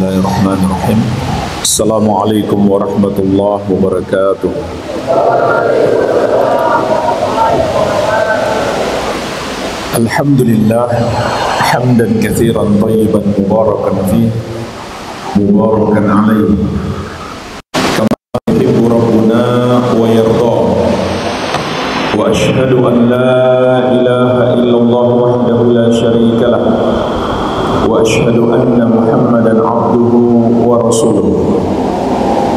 Bismillahirrahmanirrahim. Assalamualaikum warahmatullahi wabarakatuh. Alhamdulillah hamdan katsiran thayyiban mubarakan fihi mubarakan alaihi kama yuhibbu rabbuna wa yarda. Wa ashhadu an la ilaha illallah wahdahu la syarika lah. Wa ashhadu anna Muhammadan abduhu wa rasuluh.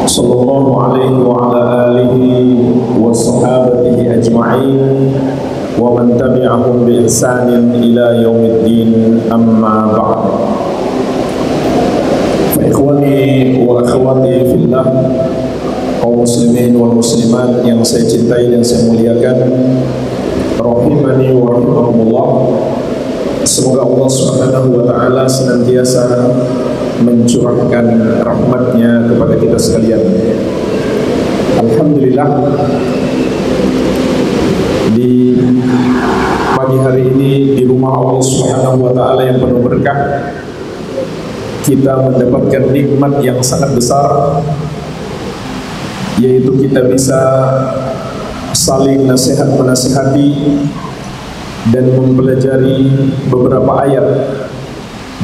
Sallallahu alaihi wa ala alihi wa sahabatihi ajma'in wa man tabi'ahum bi ihsanin ila yaumiddin, amma ba'd. Fa ikhwani wa akhwati fillah, kaum muslimin wal muslimat yang saya cintai dan saya muliakan, rahimani wa rahimakumullah. Semoga Allah Subhanahu wa ta'ala senantiasa mencurahkan rahmatnya kepada kita sekalian. Alhamdulillah, di pagi hari ini di rumah Allah Subhanahu wa ta'ala yang penuh berkah, kita mendapatkan nikmat yang sangat besar, yaitu kita bisa saling nasihat menasihati dan mempelajari beberapa ayat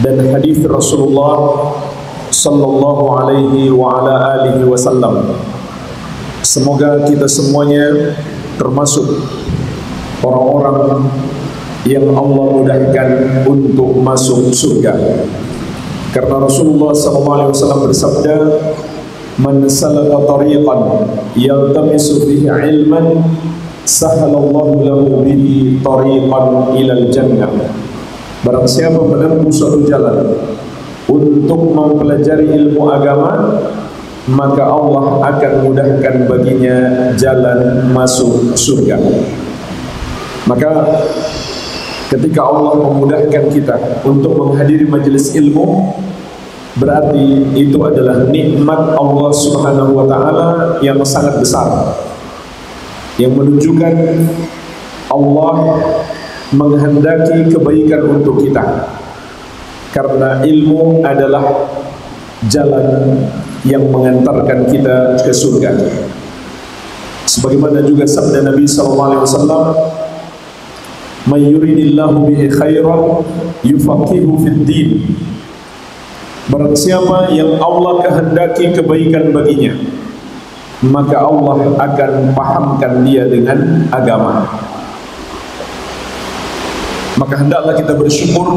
dan hadis Rasulullah sallallahu alaihi wa ala alihi wasallam. Semoga kita semuanya termasuk orang-orang yang Allah mudahkan untuk masuk surga. Karena Rasulullah sallallahu alaihi wasallam bersabda, "Man salaka tariqan yaltamisu fihi ilman sahalallahu lahu bihi tariqan ilal jannah." Barang siapa menempuh suatu jalan untuk mempelajari ilmu agama, maka Allah akan mudahkan baginya jalan masuk surga. Maka ketika Allah memudahkan kita untuk menghadiri majelis ilmu, berarti itu adalah nikmat Allah Subhanahu wa ta'ala yang sangat besar, yang menunjukkan Allah menghendaki kebaikan untuk kita. Karena ilmu adalah jalan yang mengantarkan kita ke surga. Sebagaimana juga sabda Nabi SAW, "Man yuridillahu bihi khairan yufaqihu fid din." Barang siapa yang Allah kehendaki kebaikan baginya, maka Allah akan pahamkan dia dengan agama. Maka hendaklah kita bersyukur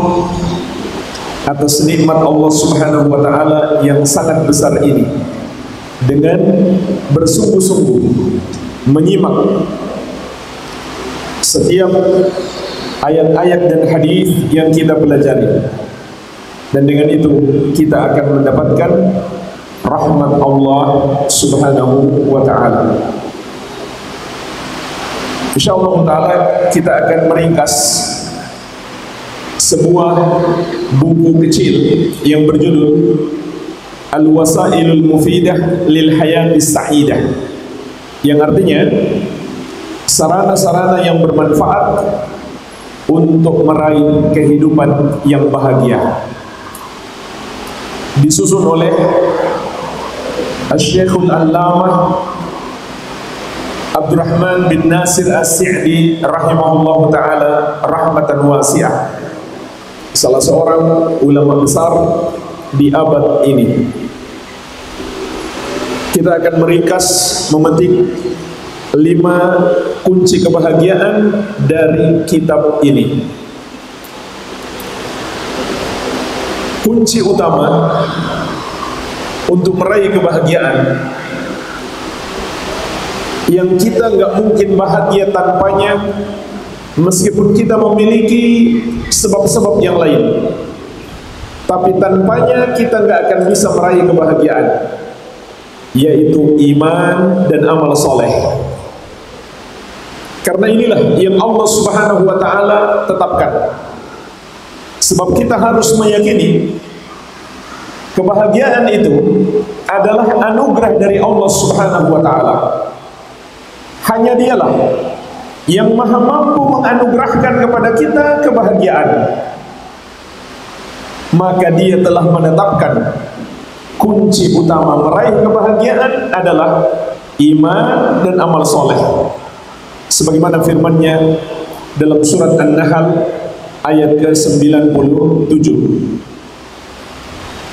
atas nikmat Allah Subhanahu wa ta'ala yang sangat besar ini, dengan bersungguh-sungguh menyimak setiap ayat-ayat dan hadis yang kita pelajari, dan dengan itu kita akan mendapatkan rahmat Allah Subhanahu wa ta'ala. InsyaAllah ta'ala kita akan meringkas sebuah buku kecil yang berjudul Al-Wasailul Mufidah Lil Hayatis Sa'idah, yang artinya sarana-sarana yang bermanfaat untuk meraih kehidupan yang bahagia. Disusun oleh Asy-Syekhul Allamah Abdurrahman bin Nasir As-Sa'di rahimahullahu ta'ala rahmatan wasi'ah, salah seorang ulama besar di abad ini. Kita akan meringkas, memetik 5 kunci kebahagiaan dari kitab ini. Kunci utama untuk meraih kebahagiaan yang kita nggak mungkin bahagia tanpanya, meskipun kita memiliki sebab-sebab yang lain, tapi tanpanya kita nggak akan bisa meraih kebahagiaan, yaitu iman dan amal soleh. Karena inilah yang Allah Subhanahu wa ta'ala tetapkan. Sebab kita harus meyakini kebahagiaan itu adalah anugerah dari Allah Subhanahu wa ta'ala. Hanya Dialah yang maha mampu menganugerahkan kepada kita kebahagiaan. Maka Dia telah menetapkan kunci utama meraih kebahagiaan adalah iman dan amal soleh. Sebagaimana firman-Nya dalam surat An-Nahl ayat ke-97.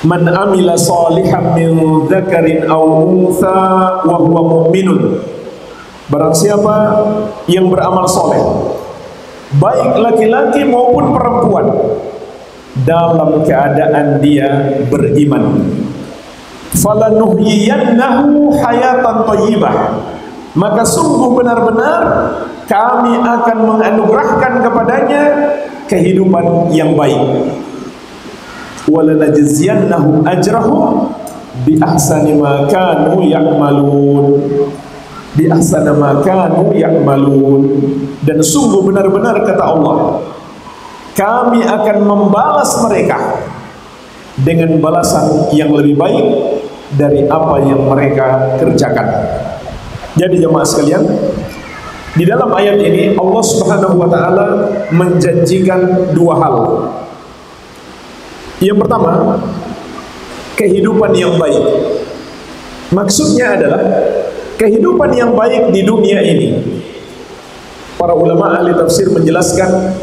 Man amila salihan min dzakarin aw untha wa huwa mu'minun. Barang siapa yang beramal soleh, baik laki-laki maupun perempuan, dalam keadaan dia beriman, falanuhyiyannahu hayatan thayyibah, maka sungguh benar-benar kami akan menganugerahkan kepadanya kehidupan yang baik. Walanajziyannahum ajrahum bi ahsani ma kanu ya'malun, bi ahsani ma kanu ya'malun. Dan sungguh benar-benar kata Allah, kami akan membalas mereka dengan balasan yang lebih baik dari apa yang mereka kerjakan. Jadi jemaah sekalian, di dalam ayat ini Allah Subhanahu wa taala menjanjikan dua hal. Yang pertama, kehidupan yang baik. Maksudnya adalah kehidupan yang baik di dunia ini. Para ulama ahli tafsir menjelaskan,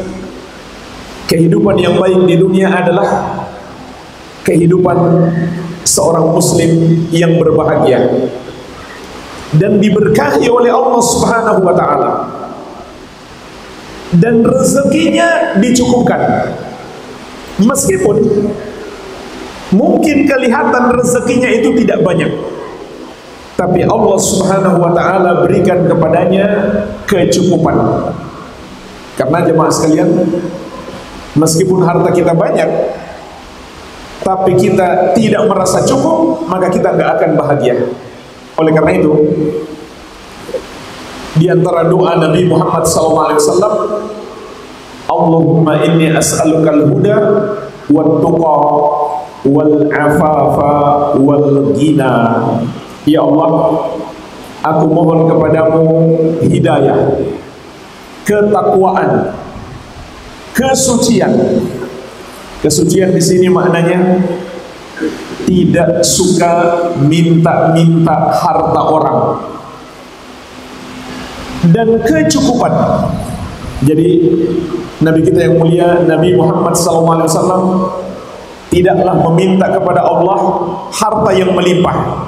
kehidupan yang baik di dunia adalah kehidupan seorang muslim yang berbahagia dan diberkahi oleh Allah Subhanahu wa taala, dan rezekinya dicukupkan. Meskipun mungkin kelihatan rezekinya itu tidak banyak, tapi Allah Subhanahu wa taala berikan kepadanya kecukupan. Karena jemaah sekalian, meskipun harta kita banyak, tapi kita tidak merasa cukup, maka kita nggak akan bahagia. Oleh karena itu, di antara doa Nabi Muhammad SAW, Allahumma inni as'alukal huda wat tuqa wal afafa wal ghina. Ya Allah, aku mohon kepadamu hidayah, ketakwaan, kesucian. Kesucian di sini maknanya tidak suka minta-minta harta orang, dan kecukupan. Jadi Nabi kita yang mulia Nabi Muhammad SAW tidaklah meminta kepada Allah harta yang melimpah.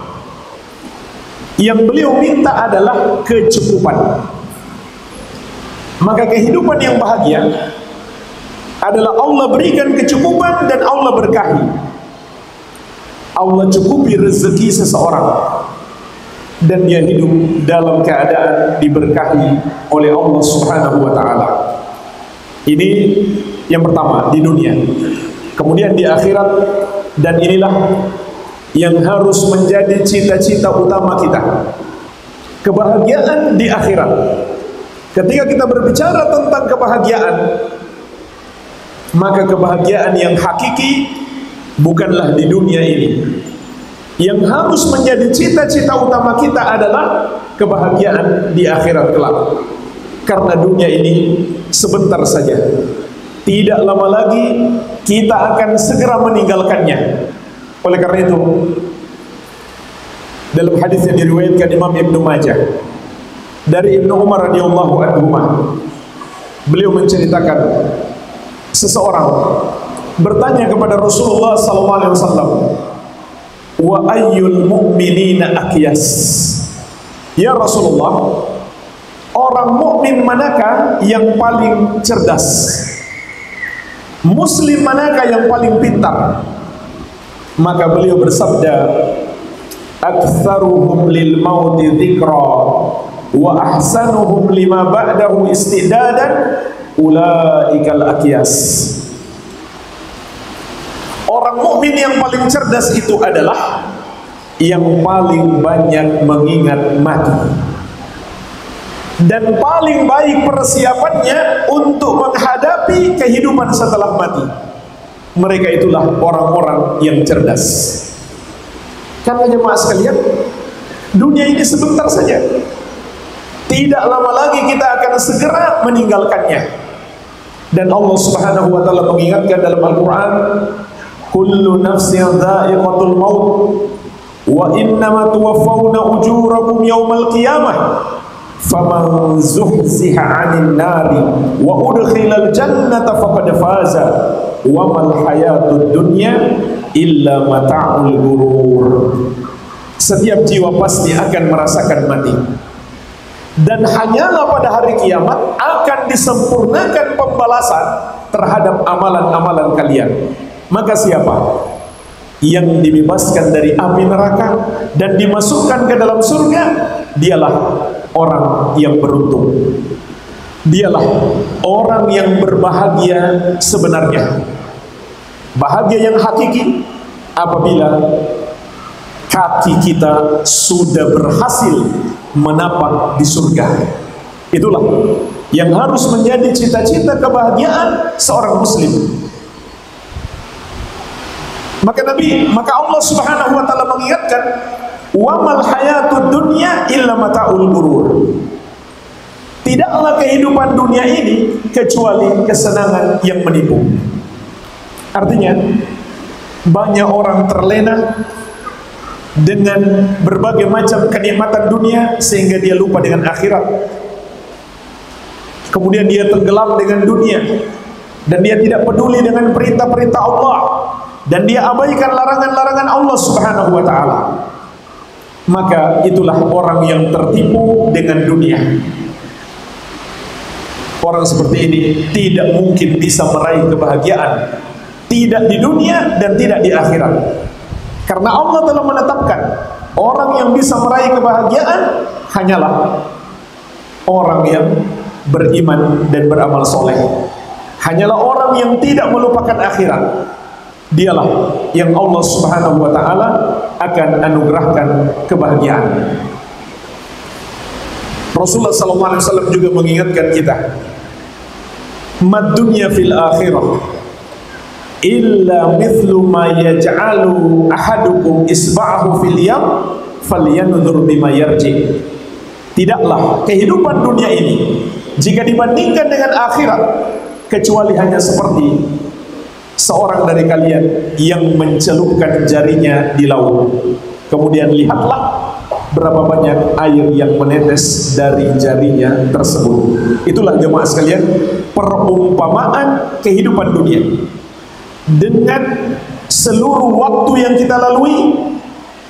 Yang beliau minta adalah kecukupan. Maka kehidupan yang bahagia adalah Allah berikan kecukupan dan Allah berkahi. Allah cukupi rezeki seseorang dan dia hidup dalam keadaan diberkahi oleh Allah Subhanahu wa taala. Ini yang pertama di dunia. Kemudian di akhirat, dan inilah yang harus menjadi cita-cita utama kita, kebahagiaan di akhirat. Ketika kita berbicara tentang kebahagiaan, maka kebahagiaan yang hakiki bukanlah di dunia ini. Yang harus menjadi cita-cita utama kita adalah kebahagiaan di akhirat kelak. Karena dunia ini sebentar saja, tidak lama lagi kita akan segera meninggalkannya. Oleh karena itu, dalam hadis yang diriwayatkan Imam Ibnu Majah dari Ibnu Umar radhiyallahu anhu, beliau menceritakan seseorang bertanya kepada Rasulullah SAW, wa ayyul mu'minina aqyas? Ya Rasulullah, orang mukmin manakah yang paling cerdas? Muslim manakah yang paling pintar? Maka beliau bersabda, aktsaruhum lil mauti dzikra wa ahsanuhum lima ba'dahu istidadan ulaikal aqyas. Orang mukmin yang paling cerdas itu adalah yang paling banyak mengingat mati dan paling baik persiapannya untuk menghadapi kehidupan setelah mati. Mereka itulah orang-orang yang cerdas. Karena jemaah sekalian, dunia ini sebentar saja, tidak lama lagi kita akan segera meninggalkannya. Dan Allah Subhanahu wa taala mengingatkan dalam Al-Qur'an, kullu nafsin dha'iqatul maut wa innama tuwaffawna ujurakum yawmal qiyamah faman zuhziha 'anil nari wa udkhilal jannata faqad faza wa mal hayatud dunya illa mata'ul ghurur. Setiap jiwa pasti akan merasakan mati, dan hanyalah pada hari kiamat akan disempurnakan pembalasan terhadap amalan-amalan kalian. Maka siapa yang dibebaskan dari api neraka dan dimasukkan ke dalam surga, dialah orang yang beruntung. Dialah orang yang berbahagia sebenarnya. Bahagia yang hakiki apabila kaki kita sudah berhasil menapak di surga. Itulah yang harus menjadi cita-cita kebahagiaan seorang muslim. Maka Allah Subhanahu wa taala mengingatkan, wa mal hayatud dunya illa mata'ul ghurur. Tidaklah kehidupan dunia ini kecuali kesenangan yang menipu. Artinya, banyak orang terlena dengan berbagai macam kenikmatan dunia sehingga dia lupa dengan akhirat. Kemudian dia tenggelam dengan dunia dan dia tidak peduli dengan perintah-perintah Allah, dan dia abaikan larangan-larangan Allah Subhanahu wa taala. Maka itulah orang yang tertipu dengan dunia. Orang seperti ini tidak mungkin bisa meraih kebahagiaan, tidak di dunia dan tidak di akhirat. Karena Allah telah menetapkan orang yang bisa meraih kebahagiaan hanyalah orang yang beriman dan beramal soleh. Hanyalah orang yang tidak melupakan akhirat. Dialah yang Allah Subhanahu wa taala akan anugerahkan kebahagiaan. Rasulullah sallallahu alaihi wasallam juga mengingatkan kita, mad dunya fil akhirah illa mithlu ma yaj'alu ahadukum isba'ahu fil yam falyanzur bima yarji. Tidaklah kehidupan dunia ini jika dibandingkan dengan akhirat kecuali hanya seperti seorang dari kalian yang mencelupkan jarinya di laut, kemudian lihatlah berapa banyak air yang menetes dari jarinya tersebut. Itulah jemaah sekalian perumpamaan kehidupan dunia. Dengan seluruh waktu yang kita lalui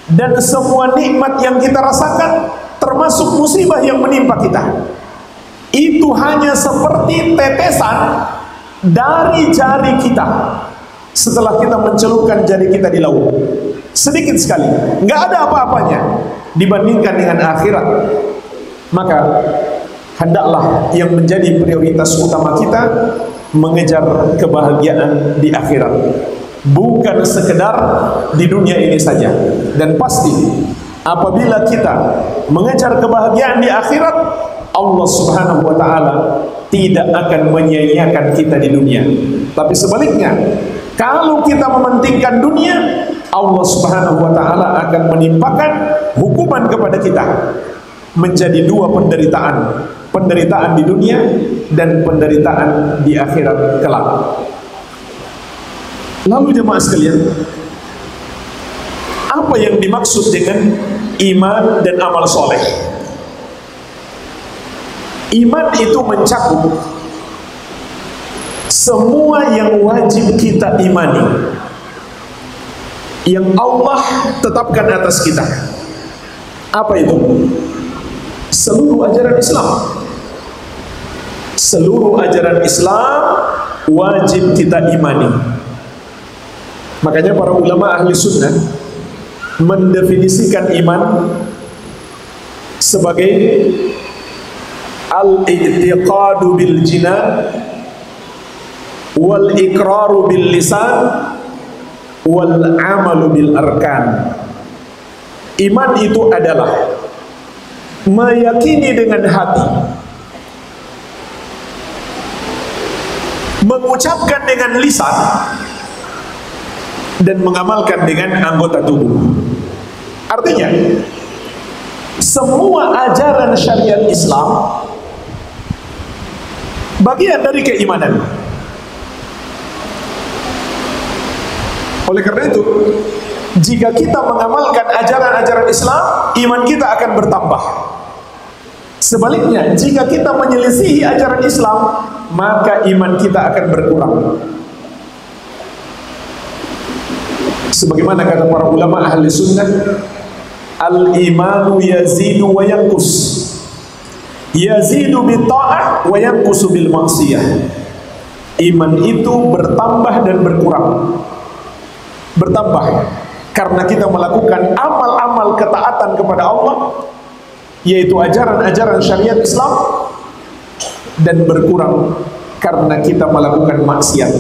dan semua nikmat yang kita rasakan, termasuk musibah yang menimpa kita, itu hanya seperti tetesan dari jari kita setelah kita mencelupkan jari kita di laut. Sedikit sekali, nggak ada apa-apanya dibandingkan dengan akhirat. Maka hendaklah yang menjadi prioritas utama kita mengejar kebahagiaan di akhirat, bukan sekedar di dunia ini saja. Dan pasti apabila kita mengejar kebahagiaan di akhirat, Allah Subhanahu wa taala tidak akan menyia-nyiakan kita di dunia. Tapi sebaliknya, kalau kita mementingkan dunia, Allah Subhanahu wa taala akan menimpakan hukuman kepada kita menjadi dua penderitaan, penderitaan di dunia dan penderitaan di akhirat kelak. Lalu jemaah sekalian, apa yang dimaksud dengan iman dan amal soleh? Iman itu mencakup semua yang wajib kita imani, yang Allah tetapkan atas kita. Apa itu? Seluruh ajaran Islam. Seluruh ajaran Islam wajib kita imani. Makanya para ulama ahli sunnah mendefinisikan iman sebagai al-i'tiqadu bil jinan wal iqraru bil lisan wal amalu bil arkan. Iman itu adalah meyakini dengan hati, mengucapkan dengan lisan, dan mengamalkan dengan anggota tubuh. Artinya, semua ajaran syariat Islam bagian dari keimanan. Oleh karena itu, jika kita mengamalkan ajaran-ajaran Islam, iman kita akan bertambah. Sebaliknya, jika kita menyelisihi ajaran Islam, maka iman kita akan berkurang. Sebagaimana kata para ulama ahli sunnah, al-imanu yazidu wa yanqus. Yazidu bil ta'ah wa yanqusu bil maksiyah. Iman itu bertambah dan berkurang. Bertambah karena kita melakukan amal-amal ketaatan kepada Allah, yaitu ajaran-ajaran syariat Islam, dan berkurang karena kita melakukan maksiat,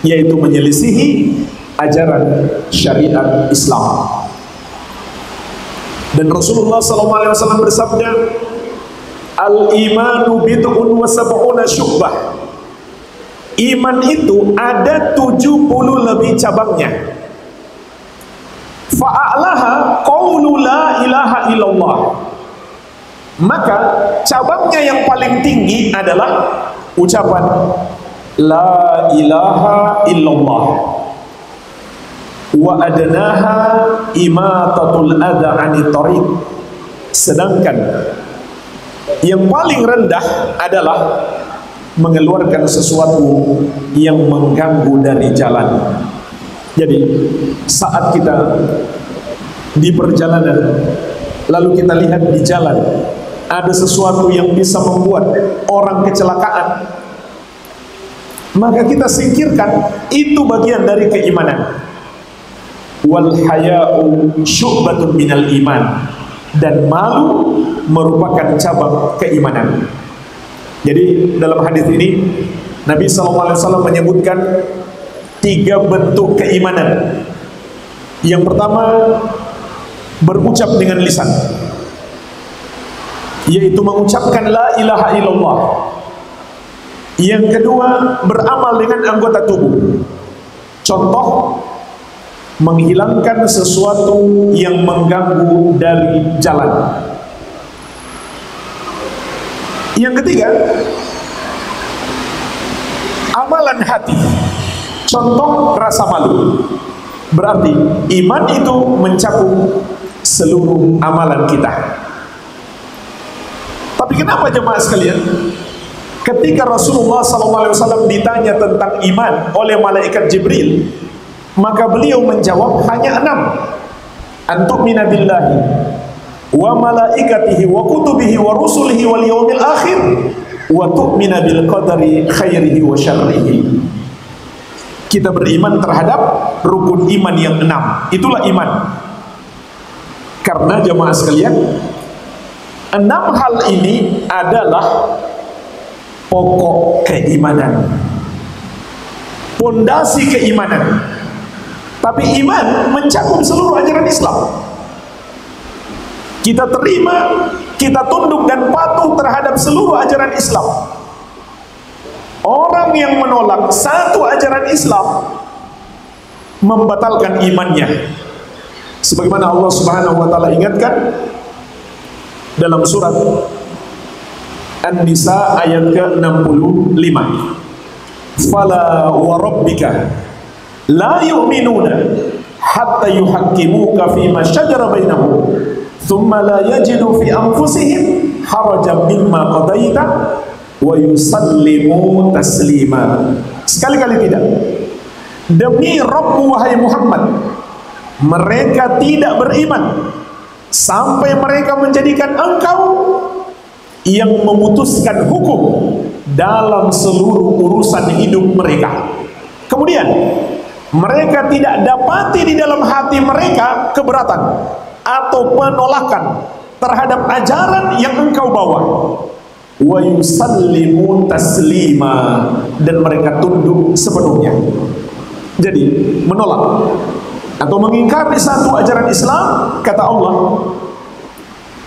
yaitu menyelisihi ajaran syariat Islam. Dan Rasulullah SAW bersabda, al-imanu bid'un wa sab'una syu'bah. Iman itu ada 70 lebih cabangnya. Fa'alaha qawlu la ilaha illallah. Maka cabangnya yang paling tinggi adalah ucapan la ilaha illallah. Wa adnaha imatatul adha 'anit thariq. Sedangkan yang paling rendah adalah mengeluarkan sesuatu yang mengganggu dari jalan. Jadi saat kita di perjalanan, lalu kita lihat di jalan ada sesuatu yang bisa membuat orang kecelakaan, maka kita singkirkan. Itu bagian dari keimanan. Wal haya'u syu'batun minal iman. Dan malu merupakan cabang keimanan. Jadi dalam hadis ini Nabi SAW menyebutkan 3 bentuk keimanan. Yang pertama, berucap dengan lisan, yaitu mengucapkan la ilaha illallah. Yang kedua, beramal dengan anggota tubuh. Contoh, menghilangkan sesuatu yang mengganggu dari jalan. Yang ketiga, amalan hati. Contoh, rasa malu. Berarti iman itu mencakup seluruh amalan kita. Tapi kenapa jemaah sekalian, ketika Rasulullah SAW ditanya tentang iman oleh malaikat Jibril, maka beliau menjawab hanya 6. Antu'mina billahi wa malaikatihi wa kutubihi wa rusulihi wal yawmil akhir wa tu'mina bil qadari khairihi wa syarrihi. Kita beriman terhadap rukun iman yang 6. Itulah iman. Karena jemaah sekalian, 6 hal ini adalah pokok keimanan, pondasi keimanan. Tapi iman mencakup seluruh ajaran Islam. Kita terima, kita tunduk dan patuh terhadap seluruh ajaran Islam. Orang yang menolak satu ajaran Islam membatalkan imannya. Sebagaimana Allah Subhanahu wa taala ingatkan dalam surat An-Nisa ayat ke-65. Fala wa rabbika la yu'minuna hatta yuhaqqimuka fima syajara bainahum thumma la yajidu fi anfusihim harajan mimma qadaita wa yusallimu taslima. Sekali-kali tidak. Demi Rabbmu wahai Muhammad, mereka tidak beriman sampai mereka menjadikan engkau yang memutuskan hukum dalam seluruh urusan hidup mereka. Kemudian mereka tidak dapati di dalam hati mereka keberatan atau penolakan terhadap ajaran yang engkau bawa. Wa yusallimu taslima, dan mereka tunduk sepenuhnya. Jadi menolak atau mengingkari satu ajaran Islam, kata Allah,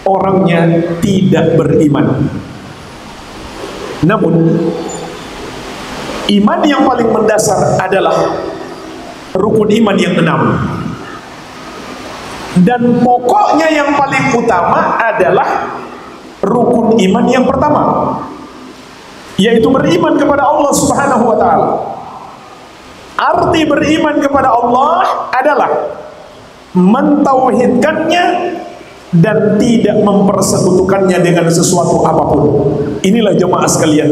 orangnya tidak beriman. Namun iman yang paling mendasar adalah rukun iman yang 6. Dan pokoknya yang paling utama adalah rukun iman yang pertama, yaitu beriman kepada Allah Subhanahu wa taala. Arti beriman kepada Allah adalah mentauhidkannya dan tidak mempersekutukannya dengan sesuatu apapun. Inilah jemaah sekalian,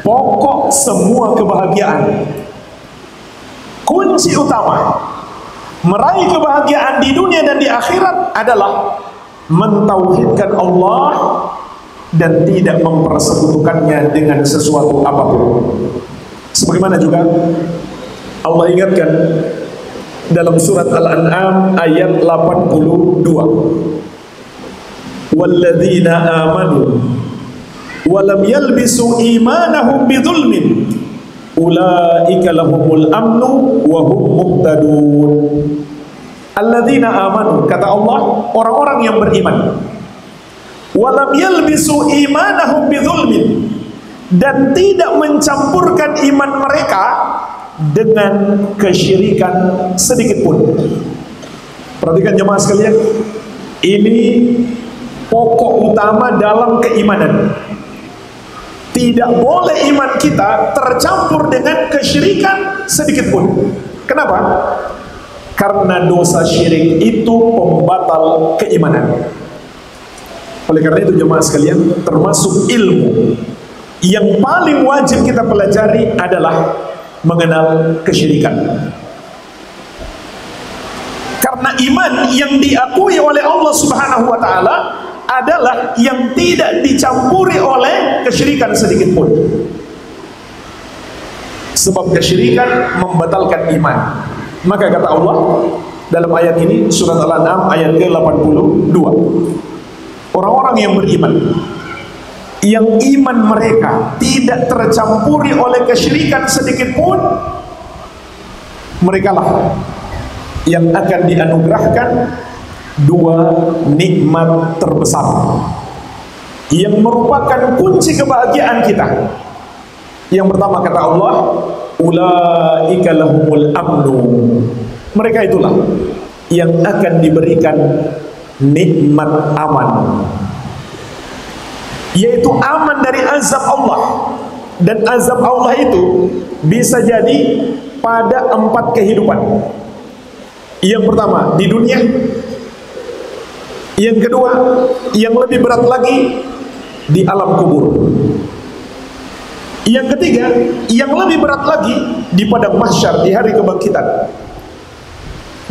pokok semua kebahagiaan. Kunci utama meraih kebahagiaan di dunia dan di akhirat adalah mentauhidkan Allah dan tidak mempersekutukannya dengan sesuatu apapun. Sebagaimana juga Allah ingatkan dalam surat Al-An'am ayat 82, walladzina amanu walam yalbisu imanahum bidzulmin ulaika lahumul amnu wa hum muhtadun. Alladzina amanu, kata Allah, orang-orang yang beriman, walam yalbisu imanahum bidzulmin, dan tidak mencampurkan iman mereka dengan kesyirikan sedikit pun. Perhatikan jemaah sekalian, ini pokok utama dalam keimanan. Tidak boleh iman kita tercampur dengan kesyirikan sedikit pun. Kenapa? Karena dosa syirik itu pembatal keimanan. Oleh karena itu jemaah sekalian, termasuk ilmu yang paling wajib kita pelajari adalah mengenal kesyirikan. Karena iman yang diakui oleh Allah Subhanahu wa taala adalah yang tidak dicampuri oleh kesyirikan sedikit pun. Sebab kesyirikan membatalkan iman. Maka kata Allah dalam ayat ini, surat Al-An'am ayat ke-82, orang-orang yang beriman, yang iman mereka tidak tercampuri oleh kesyirikan sedikit pun, merekalah yang akan dianugerahkan dua nikmat terbesar yang merupakan kunci kebahagiaan kita. Yang pertama kata Allah, ulaika lahumul amnu, mereka itulah yang akan diberikan nikmat aman, yaitu aman dari azab Allah. Dan azab Allah itu bisa jadi pada 4 kehidupan. Yang pertama di dunia, yang kedua yang lebih berat lagi di alam kubur, yang ketiga yang lebih berat lagi di padang mahsyar di hari kebangkitan,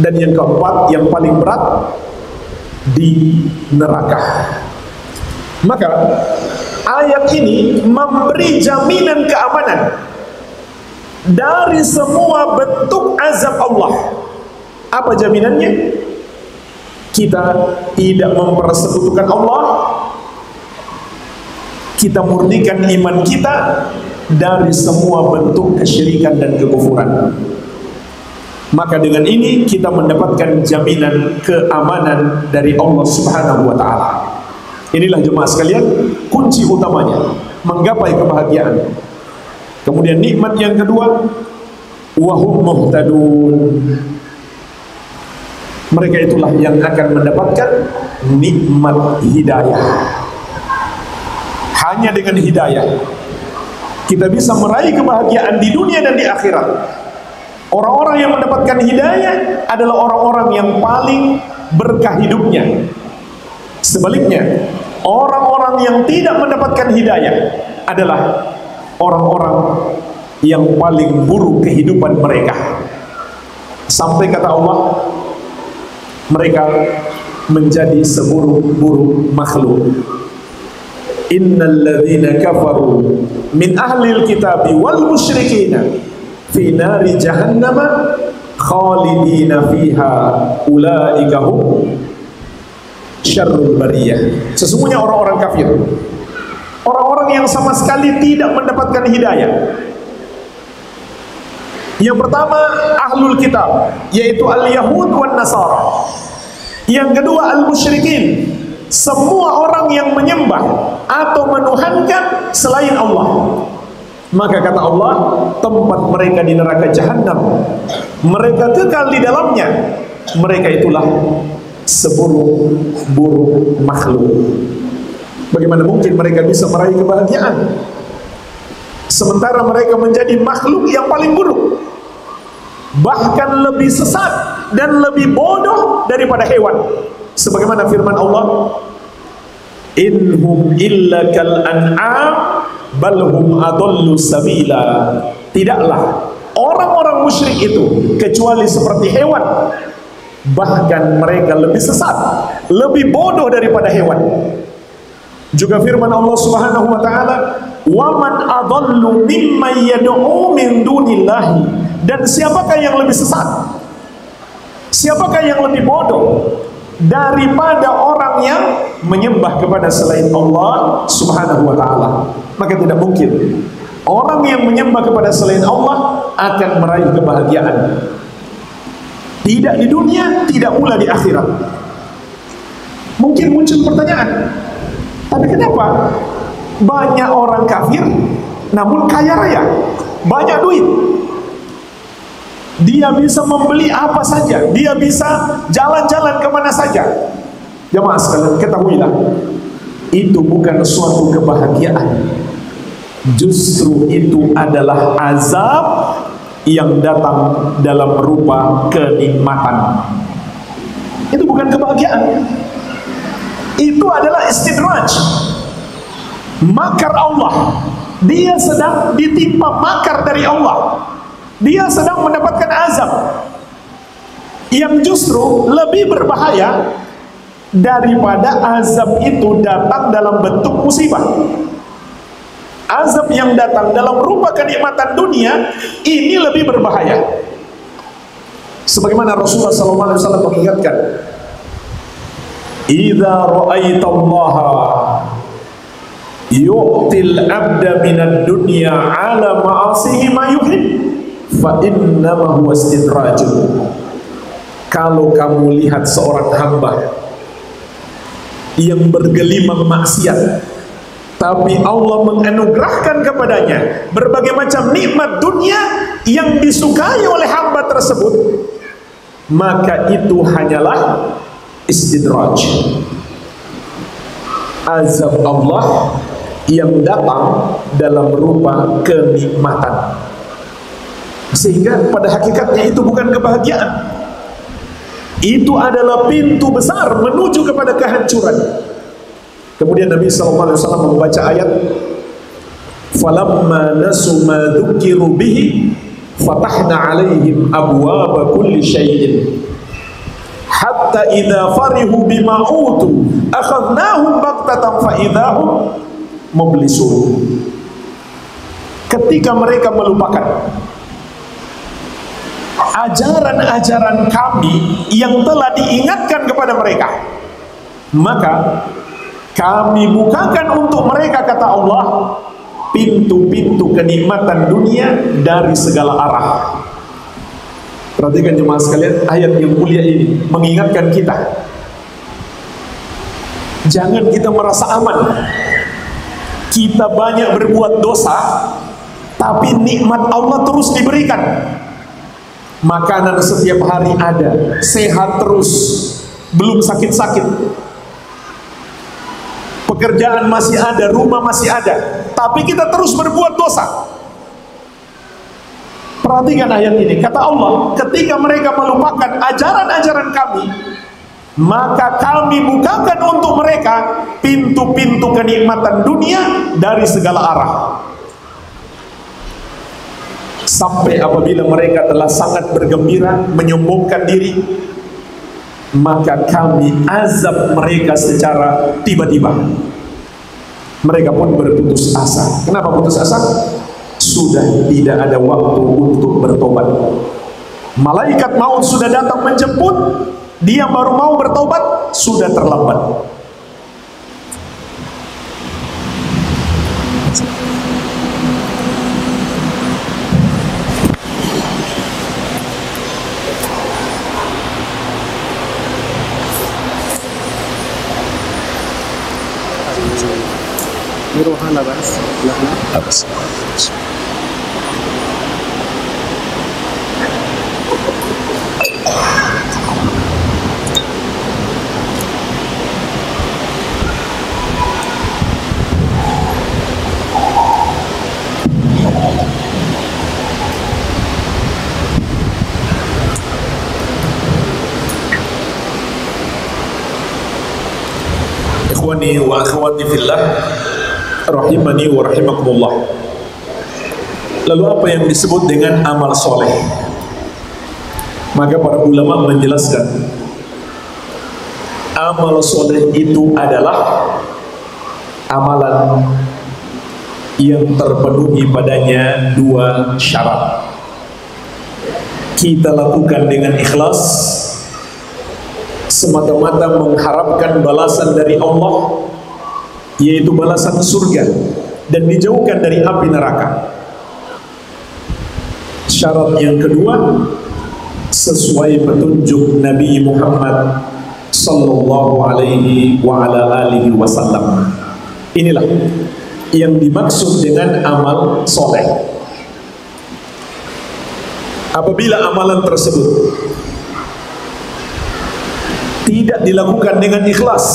dan yang keempat yang paling berat di neraka. Maka ayat ini memberi jaminan keamanan dari semua bentuk azab Allah. Apa jaminannya? Kita tidak mempersekutukan Allah, kita murnikan iman kita dari semua bentuk kesyirikan dan kekufuran. Maka dengan ini kita mendapatkan jaminan keamanan dari Allah Subhanahu wa taala. Inilah jemaah sekalian kunci utamanya menggapai kebahagiaan. Kemudian nikmat yang kedua, wahum muhtadun, mereka itulah yang akan mendapatkan nikmat hidayah. Hanya dengan hidayah kita bisa meraih kebahagiaan di dunia dan di akhirat. Orang-orang yang mendapatkan hidayah adalah orang-orang yang paling berkah hidupnya. Sebaliknya, orang-orang yang tidak mendapatkan hidayah adalah orang-orang yang paling buruk kehidupan mereka. Sampai kata Allah, mereka menjadi seburuk-buruk makhluk. Innal ladzina kafaru min ahlil kitabi wal musyrikina fi nari jahannama khalidina fiha ulaika hum syarrul bariyah. Sesungguhnya orang-orang kafir, orang-orang yang sama sekali tidak mendapatkan hidayah. Yang pertama ahlul kitab, yaitu al-yahud wan nasara. Yang kedua al-musyrikin, semua orang yang menyembah atau menuhankan selain Allah. Maka kata Allah, tempat mereka di neraka jahanam, mereka kekal di dalamnya. Mereka itulah seburuk-buruk makhluk. Bagaimana mungkin mereka bisa meraih kebahagiaan sementara mereka menjadi makhluk yang paling buruk? bahkan lebih sesat dan lebih bodoh daripada hewan. Sebagaimana firman Allah, inhum illa kal an'am bal hum adallu sabila. Tidaklah orang-orang musyrik itu kecuali seperti hewan, bahkan mereka lebih sesat, lebih bodoh daripada hewan. Juga firman Allah Subhanahu wa taala, wa man adallu mimman yad'u min dunillahi. Dan siapakah yang lebih sesat, siapakah yang lebih bodoh daripada orang yang menyembah kepada selain Allah Subhanahu wa taala. Maka tidak mungkin orang yang menyembah kepada selain Allah akan meraih kebahagiaan, tidak di dunia, tidak pula di akhirat. Mungkin muncul pertanyaan, tapi kenapa banyak orang kafir namun kaya raya, banyak duit? Dia bisa membeli apa saja, dia bisa jalan-jalan kemana saja. Jemaah sekalian, ketahuilah, itu bukan suatu kebahagiaan. Justru itu adalah azab yang datang dalam rupa kenikmatan. Itu bukan kebahagiaan, itu adalah istidraj, makar Allah. Dia sedang ditimpa makar dari Allah, dia sedang mendapatkan azab yang justru lebih berbahaya daripada azab itu datang dalam bentuk musibah. Azab yang datang dalam rupa kenikmatan dunia ini lebih berbahaya. Sebagaimana Rasulullah SAW mengingatkan, idza ra'aitallaha yu'til abda minad dunya ala ma'asihi ma yuhib fa innama huwa istidrajun. Kalau kamu lihat seorang hamba yang bergelimang maksiat, tapi Allah menganugerahkan kepadanya berbagai macam nikmat dunia yang disukai oleh hamba tersebut, maka itu hanyalah istidraj, azab Allah yang datang dalam rupa kenikmatan. Sehingga pada hakikatnya itu bukan kebahagiaan, itu adalah pintu besar menuju kepada kehancuran. Kemudian Nabi SAW membaca ayat, falamma nasu ma dzukiru bihi fatahna alaihim abwaaba kulli syai'in hatta idza farihu bima utu akhadnahum baghtatan fa idzahum mublisun. Ketika mereka melupakan ajaran-ajaran kami yang telah diingatkan kepada mereka, maka kami bukakan untuk mereka, kata Allah, pintu-pintu kenikmatan dunia dari segala arah. Perhatikan jemaah sekalian, ayat yang mulia ini mengingatkan kita, jangan kita merasa aman. Kita banyak berbuat dosa, tapi nikmat Allah terus diberikan. Makanan setiap hari ada, sehat terus, belum sakit-sakit. Pekerjaan masih ada, rumah masih ada, tapi kita terus berbuat dosa. Perhatikan ayat ini, kata Allah, ketika mereka melupakan ajaran-ajaran kami, maka kami bukakan untuk mereka pintu-pintu kenikmatan dunia dari segala arah. Sampai apabila mereka telah sangat bergembira, menyombongkan diri, maka kami azab mereka secara tiba-tiba. Mereka pun berputus asa. Kenapa putus asa? Sudah tidak ada waktu untuk bertobat. Malaikat maut sudah datang menjemput, dia baru mau bertobat, sudah terlambat. Mirohan atas, belakang atas. Ikhwani wa akhwati fillah, rahimani wa rahimakumullah. Lalu apa yang disebut dengan amal soleh? Maka para ulama menjelaskan, amal soleh itu adalah amalan yang terpenuhi padanya dua syarat. Kita lakukan dengan ikhlas, semata-mata mengharapkan balasan dari Allah, yaitu balasan surga, dan dijauhkan dari api neraka. Syarat yang kedua, sesuai petunjuk Nabi Muhammad sallallahu alaihi wa ala alihi wasallam. Inilah yang dimaksud dengan amal soleh. Apabila amalan tersebut tidak dilakukan dengan ikhlas,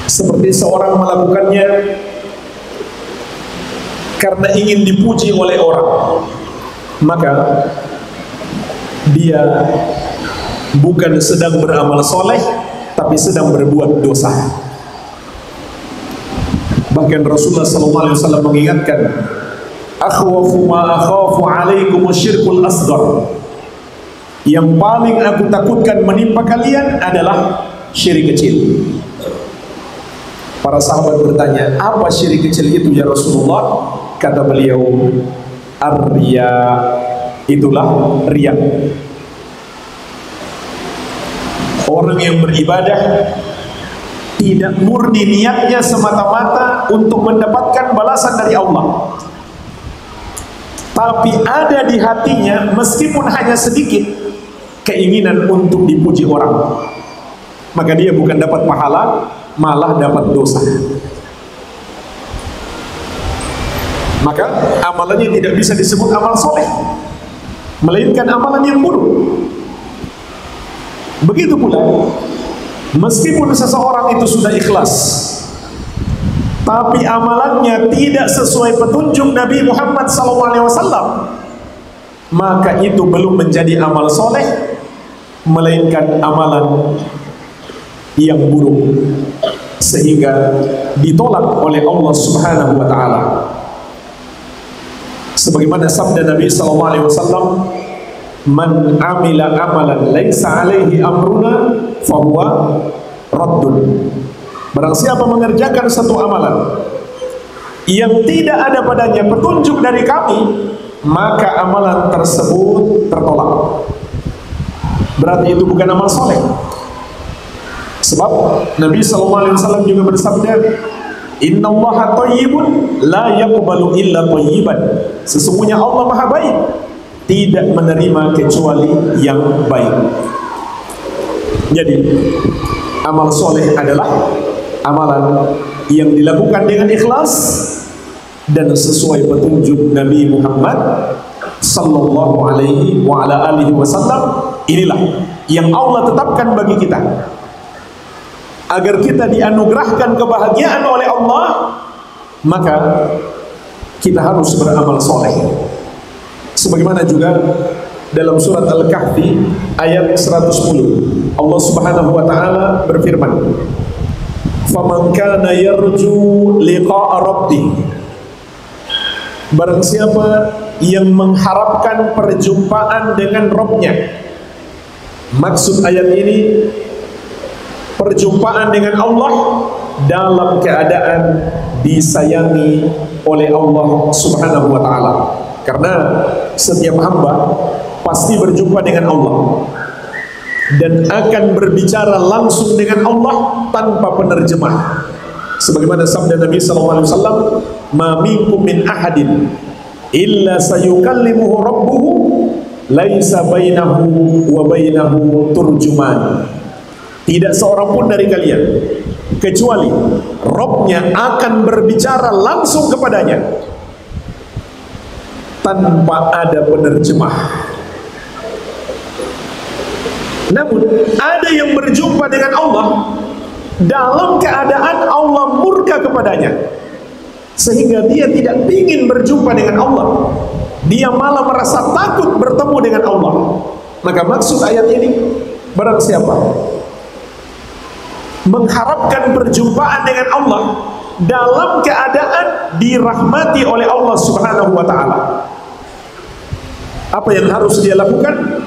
seperti seorang melakukannya karena ingin dipuji oleh orang, maka dia bukan sedang beramal soleh, tapi sedang berbuat dosa. Bahkan Rasulullah SAW mengingatkan, akhwafu ma akhafu alaikum syirkul asghar. Yang paling aku takutkan menimpa kalian adalah syirik kecil. Para sahabat bertanya, apa syirik kecil itu ya Rasulullah? Kata beliau, ar-riya, itulah riya. Orang yang beribadah tidak murni niatnya semata-mata untuk mendapatkan balasan dari Allah, tapi ada di hatinya meskipun hanya sedikit keinginan untuk dipuji orang, maka dia bukan dapat pahala, malah dapat dosa. Maka amalannya tidak bisa disebut amal soleh, melainkan amalan yang buruk. Begitu pula, meskipun seseorang itu sudah ikhlas, tapi amalannya tidak sesuai petunjuk Nabi Muhammad SAW, maka itu belum menjadi amal soleh, melainkan amalan yang buruk, sehingga ditolak oleh Allah Subhanahu wa Ta'ala. Sebagaimana sabda Nabi SAW, man amila amalan laisa alaihi amruna fahuwa raddun. Barang siapa mengerjakan satu amalan yang tidak ada padanya petunjuk dari kami, maka amalan tersebut tertolak. Berarti itu bukan amal soleh. Sebab Nabi SAW juga bersabda, innallaha thayyibun la yaqbalu illa thayyiban. Sesungguhnya Allah Maha Baik, tidak menerima kecuali yang baik. Jadi amal soleh adalah amalan yang dilakukan dengan ikhlas dan sesuai petunjuk Nabi Muhammad sallallahu alaihi wa ala alihi wasallam. Inilah yang Allah tetapkan bagi kita, agar kita dianugerahkan kebahagiaan oleh Allah, maka kita harus beramal soleh. Sebagaimana juga dalam surat Al-Kahfi ayat 110, Allah Subhanahu wa Ta'ala berfirman, faman kana yarju liqa'a rabbih. Barang siapa yang mengharapkan perjumpaan dengan Rabb-Nya. Maksud ayat ini, perjumpaan dengan Allah dalam keadaan disayangi oleh Allah Subhanahu wa Ta'ala. Karena setiap hamba pasti berjumpa dengan Allah dan akan berbicara langsung dengan Allah tanpa penerjemah. Sebagaimana sabda Nabi SAW, ma minkum min ahadin illa sayukallimuhu rabbuhu laisa bainahu wa bainahu turjuman. Tidak seorang pun dari kalian kecuali Rabb-Nya akan berbicara langsung kepadanya tanpa ada penerjemah. Namun ada yang berjumpa dengan Allah dalam keadaan Allah murka kepadanya, sehingga dia tidak ingin berjumpa dengan Allah, dia malah merasa takut bertemu dengan Allah. Maka maksud ayat ini, barang siapa mengharapkan perjumpaan dengan Allah dalam keadaan dirahmati oleh Allah Subhanahu wa ta'ala. Apa yang harus dia lakukan?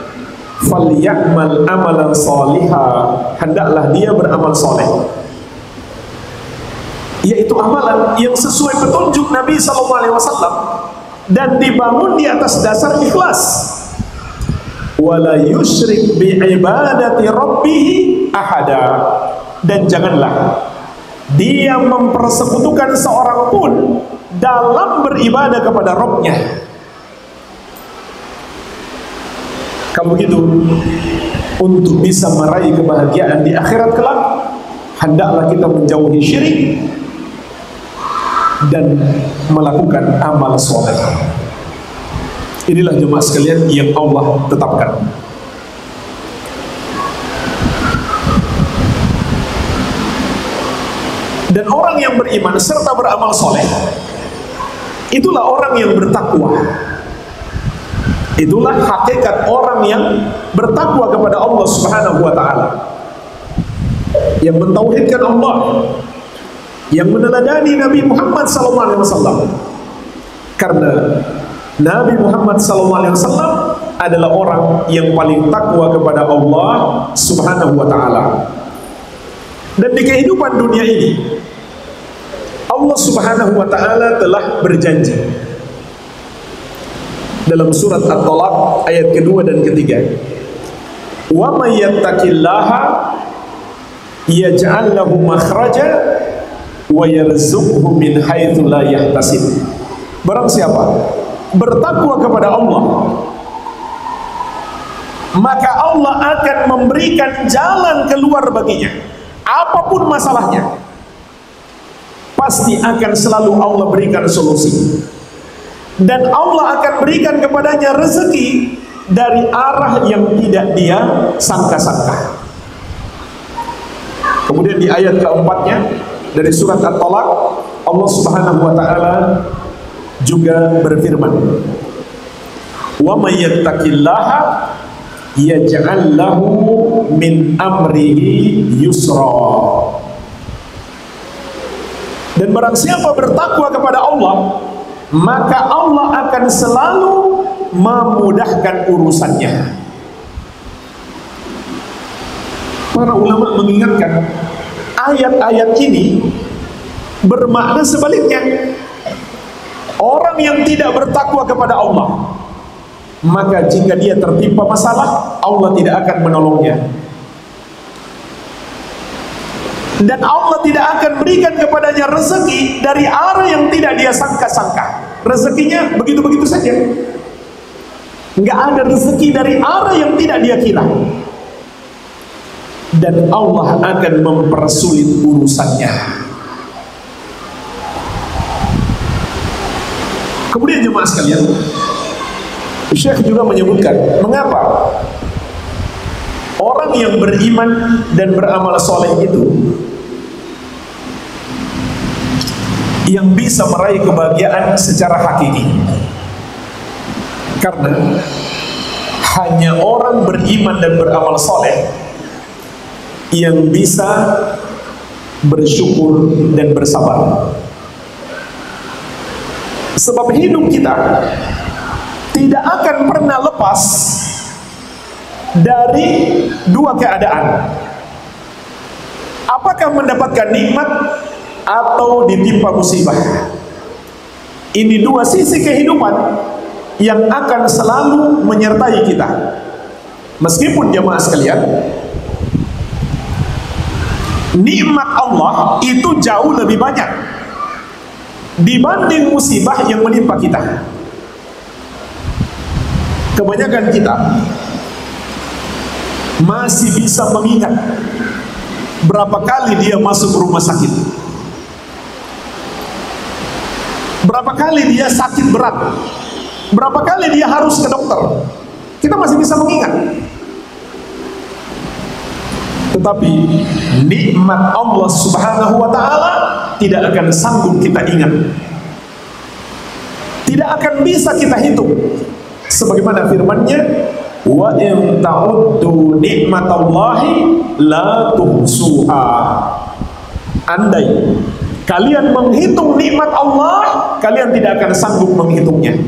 Falyamal amalan salihah, hendaklah dia beramal soleh, yaitu amalan yang sesuai petunjuk Nabi SAW dan dibangun di atas dasar ikhlas. Wala yusyrik bi ibadati rabbih ahada, dan janganlah dia mempersekutukan seorang pun dalam beribadah kepada Rabb-nya. Kalau begitu, untuk bisa meraih kebahagiaan di akhirat kelak, hendaklah kita menjauhi syirik dan melakukan amal soleh. Inilah jemaah sekalian yang Allah tetapkan. Dan orang yang beriman serta beramal soleh, itulah orang yang bertakwa. Itulah hakikat orang yang bertakwa kepada Allah Subhanahu wa ta'ala, yang mentauhidkan Allah, yang meneladani Nabi Muhammad SAW. Karena Nabi Muhammad SAW adalah orang yang paling takwa kepada Allah Subhanahu wa ta'ala. Dan di kehidupan dunia ini, Allah Subhanahu wa ta'ala telah berjanji dalam surat At-Talaq ayat kedua dan ketiga, wa may yattaqillaha yaj'al lahu makhraja wa yarzuqhu min haitsu la yahtasib. Barang siapa bertakwa kepada Allah, maka Allah akan memberikan jalan keluar baginya. Apapun masalahnya, pasti akan selalu Allah berikan solusi. Dan Allah akan berikan kepadanya rezeki dari arah yang tidak dia sangka-sangka. Kemudian di ayat keempatnya dari surat At-Talaq, Allah Subhanahu wa ta'ala juga berfirman, wa may yattaqillaha yaj'al lahu min amrihi yusra. Dan barang siapa bertakwa kepada Allah, maka Allah akan selalu memudahkan urusannya. Para ulama mengingatkan, ayat-ayat ini bermakna sebaliknya. Orang yang tidak bertakwa kepada Allah, maka jika dia tertimpa masalah, Allah tidak akan menolongnya. Dan Allah tidak akan berikan kepadanya rezeki dari arah yang tidak dia sangka-sangka. Rezekinya begitu-begitu saja. Nggak ada rezeki dari arah yang tidak dia kira. Dan Allah akan mempersulit urusannya. Kemudian jemaah sekalian, Syekh juga menyebutkan mengapa orang yang beriman dan beramal soleh itu yang bisa meraih kebahagiaan secara hakiki. Karena hanya orang beriman dan beramal soleh yang bisa bersyukur dan bersabar. Sebab hidup kita tidak akan pernah lepas dari dua keadaan. Apakah mendapatkan nikmat atau ditimpa musibah. Ini dua sisi kehidupan yang akan selalu menyertai kita. Meskipun jemaah sekalian, nikmat Allah itu jauh lebih banyak dibanding musibah yang menimpa kita. Kebanyakan kita masih bisa mengingat berapa kali dia masuk rumah sakit, berapa kali dia sakit berat, berapa kali dia harus ke dokter. Kita masih bisa mengingat. Tetapi nikmat Allah Subhanahu wa ta'ala tidak akan sanggup kita ingat, tidak akan bisa kita hitung. Sebagaimana firman-Nya, Wa in ta'uddu nikmatallahi la tuhsuha. Andai kalian menghitung nikmat Allah, kalian tidak akan sanggup menghitungnya.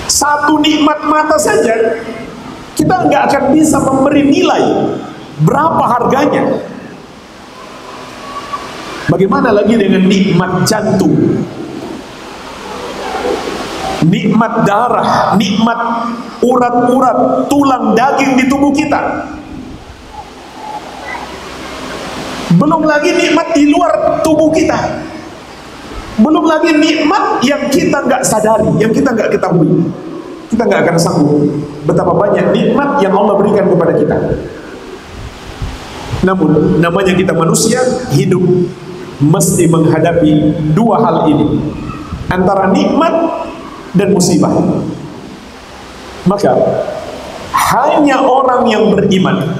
Satu nikmat mata saja kita nggak akan bisa memberi nilai berapa harganya. Bagaimana lagi dengan nikmat jantung, nikmat darah, nikmat urat-urat, tulang daging di tubuh kita. Belum lagi nikmat di luar tubuh kita. Belum lagi nikmat yang kita nggak sadari, yang kita nggak ketahui. Kita nggak akan sanggup betapa banyak nikmat yang Allah berikan kepada kita. Namun, namanya kita manusia, hidup mesti menghadapi dua hal ini, antara nikmat dan musibah. Maka hanya orang yang beriman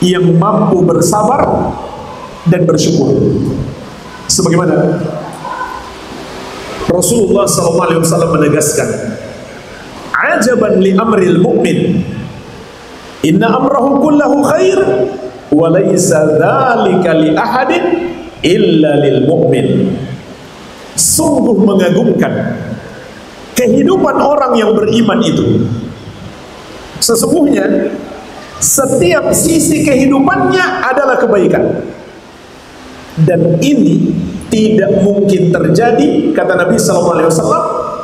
yang mampu bersabar dan bersyukur. Sebagaimana Rasulullah SAW menegaskan, ajaban li amril mu'min, inna amrahu kullahu khair wa laysa dzalika li ahadin illa lil mu'min. Sungguh mengagumkan kehidupan orang yang beriman itu. Sesungguhnya setiap sisi kehidupannya adalah kebaikan, dan ini tidak mungkin terjadi, kata Nabi SAW,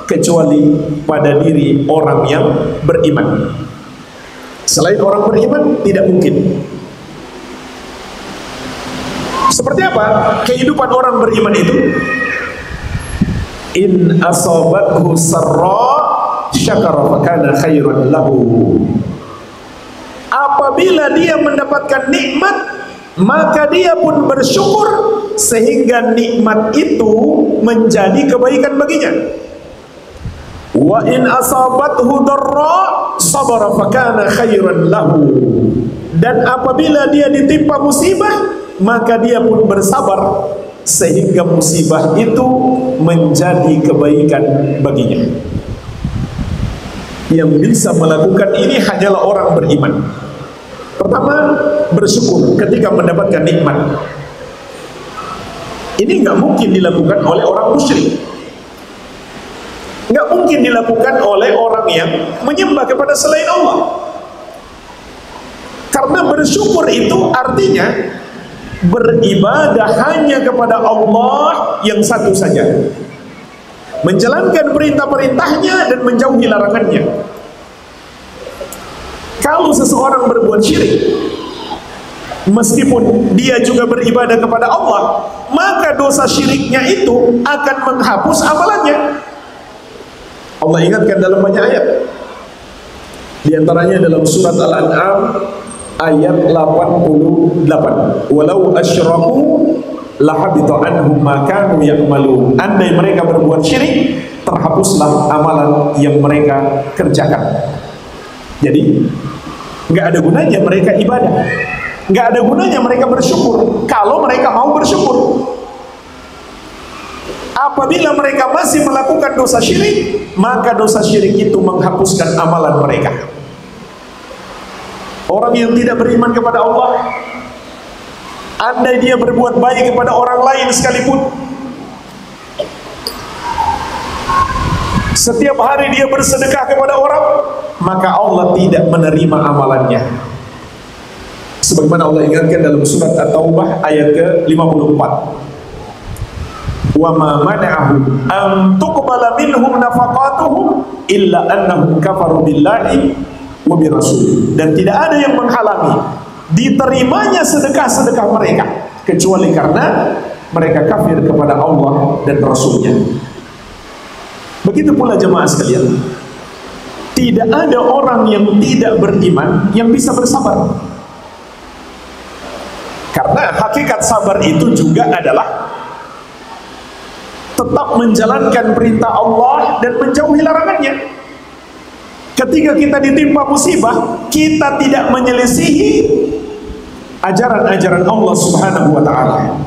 kecuali pada diri orang yang beriman. Selain orang beriman, tidak mungkin. Seperti apa kehidupan orang beriman itu? In asabathu sarra syakara fakana khairan lahu. Apabila dia mendapatkan nikmat, maka dia pun bersyukur sehingga nikmat itu menjadi kebaikan baginya. Wa in asabathu darra sabara fakana khairan lahu. Dan apabila dia ditimpa musibah, maka dia pun bersabar sehingga musibah itu menjadi kebaikan baginya. Yang bisa melakukan ini hanyalah orang beriman. Pertama, bersyukur ketika mendapatkan nikmat. Ini nggak mungkin dilakukan oleh orang musyrik, nggak mungkin dilakukan oleh orang yang menyembah kepada selain Allah. Karena bersyukur itu artinya beribadah hanya kepada Allah yang satu saja, menjalankan perintah-perintahnya dan menjauhi larangannya. Kalau seseorang berbuat syirik, meskipun dia juga beribadah kepada Allah, maka dosa syiriknya itu akan menghapus amalannya. Allah ingatkan dalam banyak ayat, di antaranya dalam surat Al-An'am ayat 88, walau asyraku lahabita anhum ma kanu ya'malun. Andai mereka berbuat syirik, terhapuslah amalan yang mereka kerjakan. Jadi nggak ada gunanya mereka ibadah, nggak ada gunanya mereka bersyukur kalau mereka mau bersyukur. Apabila mereka masih melakukan dosa syirik, maka dosa syirik itu menghapuskan amalan mereka. Orang yang tidak beriman kepada Allah, andai dia berbuat baik kepada orang lain sekalipun, setiap hari dia bersedekah kepada orang, maka Allah tidak menerima amalannya. Sebagaimana Allah ingatkan dalam surat At-Taubah ayat ke-54, wa ma mana'ahum an tuqbala minhum nafaqatuhum illa annahum kafaru billahi wa birrasul. Dan tidak ada yang menghalangi diterimanya sedekah-sedekah mereka kecuali karena mereka kafir kepada Allah dan Rasulnya. Begitu pula jemaah sekalian, tidak ada orang yang tidak beriman yang bisa bersabar. Karena hakikat sabar itu juga adalah tetap menjalankan perintah Allah dan menjauhi larangannya. Ketika kita ditimpa musibah, kita tidak menyelisihi ajaran-ajaran Allah Subhanahu wa ta'ala.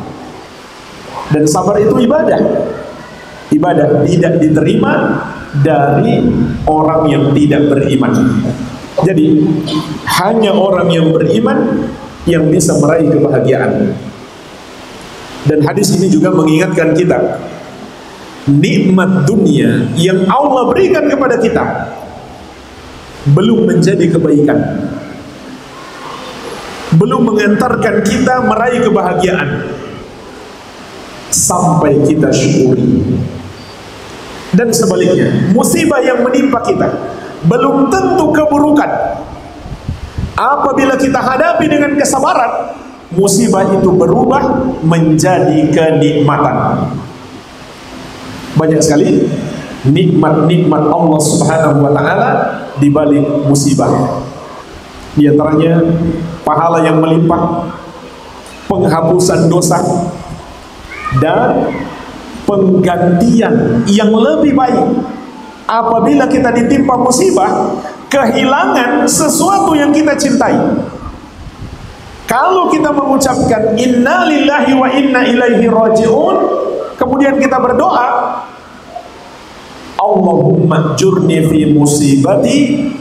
Dan sabar itu ibadah. ibadah tidak diterima dari orang yang tidak beriman. Jadi hanya orang yang beriman yang bisa meraih kebahagiaan. Dan hadis ini juga mengingatkan kita, nikmat dunia yang Allah berikan kepada kita belum menjadi kebaikan, belum mengantarkan kita meraih kebahagiaan sampai kita syukuri. Dan sebaliknya, musibah yang menimpa kita belum tentu keburukan. Apabila kita hadapi dengan kesabaran, musibah itu berubah menjadi kenikmatan. Banyak sekali nikmat-nikmat Allah Subhanahu wa taala di balik musibah. Di antaranya pahala yang melimpah, penghapusan dosa, dan penggantian yang lebih baik. Apabila kita ditimpa musibah, kehilangan sesuatu yang kita cintai. Kalau kita mengucapkan inna lillahi wa inna ilaihi raji'un, kemudian kita berdoa, Allahumma jurni fi musibati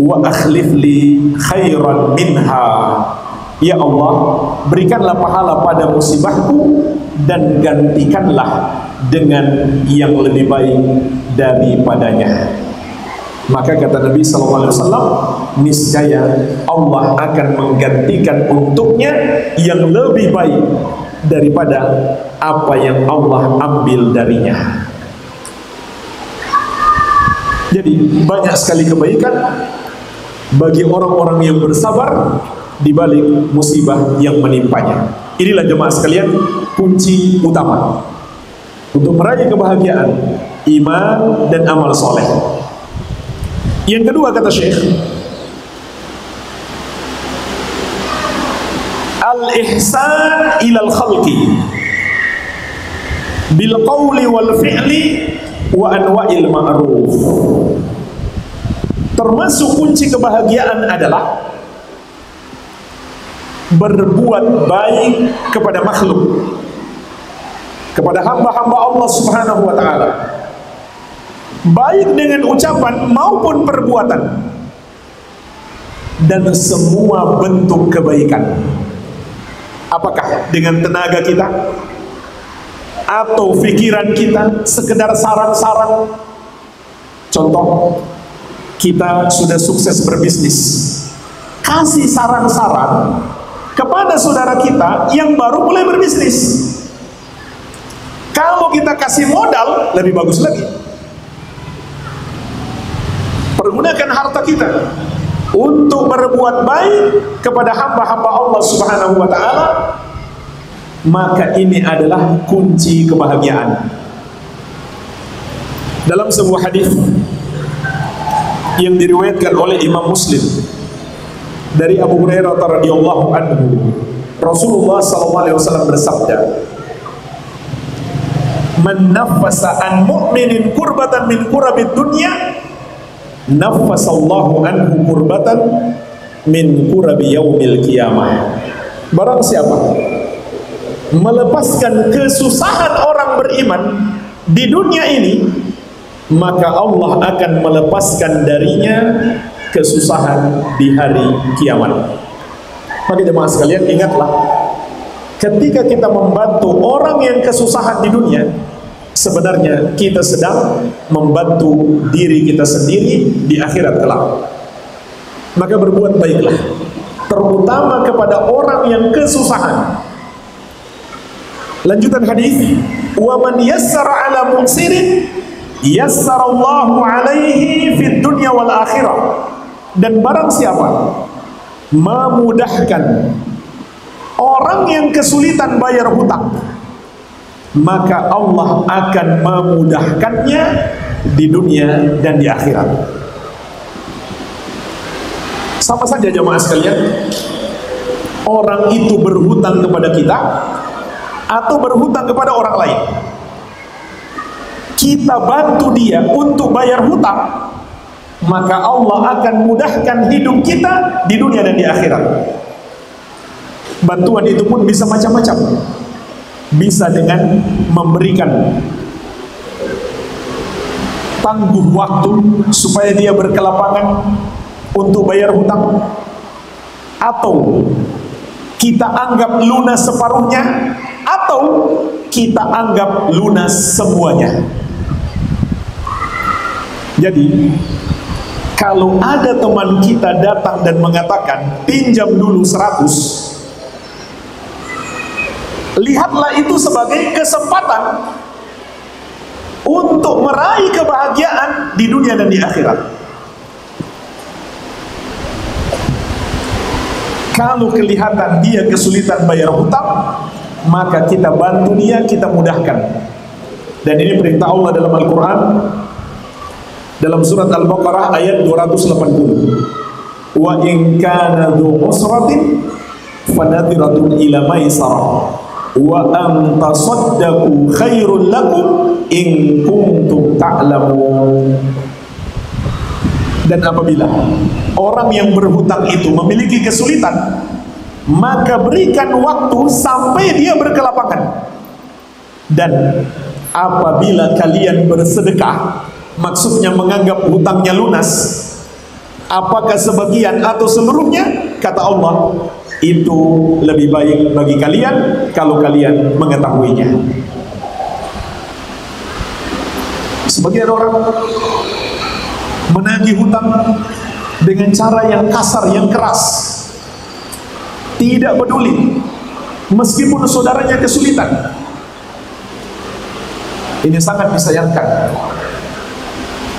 wa akhlif li khairan minha. Ya Allah, berikanlah pahala pada musibahku dan gantikanlah dengan yang lebih baik daripadanya. Maka kata Nabi SAW, niscaya Allah akan menggantikan untuknya yang lebih baik daripada apa yang Allah ambil darinya. Jadi banyak sekali kebaikan bagi orang-orang yang bersabar di balik musibah yang menimpanya. Inilah jemaah sekalian kunci utama untuk meraih kebahagiaan, iman dan amal soleh. Yang kedua kata Syekh, al-ihsan ilal khalqi bil qawli wal fi'li wa anwa'il ma'ruf. Termasuk kunci kebahagiaan adalah berbuat baik kepada makhluk, kepada hamba-hamba Allah Subhanahu wa ta'ala, baik dengan ucapan maupun perbuatan, dan semua bentuk kebaikan. Apakah dengan tenaga kita atau pikiran kita, sekedar saran-saran. Contoh, kita sudah sukses berbisnis, kasih saran-saran kepada saudara kita yang baru mulai berbisnis. Kalau kita kasih modal, lebih bagus lagi. Pergunakan harta kita untuk berbuat baik kepada hamba-hamba Allah Subhanahu wa ta'ala, maka ini adalah kunci kebahagiaan. Dalam sebuah hadis yang diriwayatkan oleh Imam Muslim dari Abu Hurairah radhiyallahu anhu, Rasulullah SAW bersabda, "Man naffasa an mu'minin kurbatan min kurabid dunya, naffasallahu anhu kurbatan min kurabi yaumil qiyamah." Barang siapa melepaskan kesusahan orang beriman di dunia ini, maka Allah akan melepaskan darinya kesusahan di hari kiamat. Maka jemaah sekalian, ingatlah, ketika kita membantu orang yang kesusahan di dunia, sebenarnya kita sedang membantu diri kita sendiri di akhirat kelak. Maka berbuat baiklah, terutama kepada orang yang kesusahan. Lanjutan hadis, wa man yassara ala mu'sirin yassarallahu alaihi fid dunya wal akhirah. Dan barang siapa memudahkan orang yang kesulitan bayar hutang, maka Allah akan memudahkannya di dunia dan di akhirat. Sama saja jemaah sekalian, orang itu berhutang kepada kita atau berhutang kepada orang lain, kita bantu dia untuk bayar hutang, maka Allah akan mudahkan hidup kita di dunia dan di akhirat. Bantuan itu pun bisa macam-macam. Bisa dengan memberikan tangguh waktu supaya dia berkelapangan untuk bayar hutang, atau kita anggap lunas separuhnya, atau kita anggap lunas semuanya. Jadi kalau ada teman kita datang dan mengatakan pinjam dulu 100, lihatlah itu sebagai kesempatan untuk meraih kebahagiaan di dunia dan di akhirat. Kalau kelihatan dia kesulitan bayar hutang, maka kita bantu dia, kita mudahkan. Dan ini perintah Allah dalam Al-Quran, dalam surat Al-Baqarah ayat 280. Wa in kana dzu usratin fanadhiratun ila maisarah wa an tasaddaqu khairul lakum in kuntum ta'lamun. Dan apabila orang yang berhutang itu memiliki kesulitan, maka berikan waktu sampai dia berkelapakan. Dan apabila kalian bersedekah, maksudnya menganggap hutangnya lunas, apakah sebagian atau seluruhnya, kata Allah, itu lebih baik bagi kalian kalau kalian mengetahuinya. Sebagian orang menagih hutang dengan cara yang kasar, yang keras, tidak peduli meskipun saudaranya kesulitan. Ini sangat disayangkan.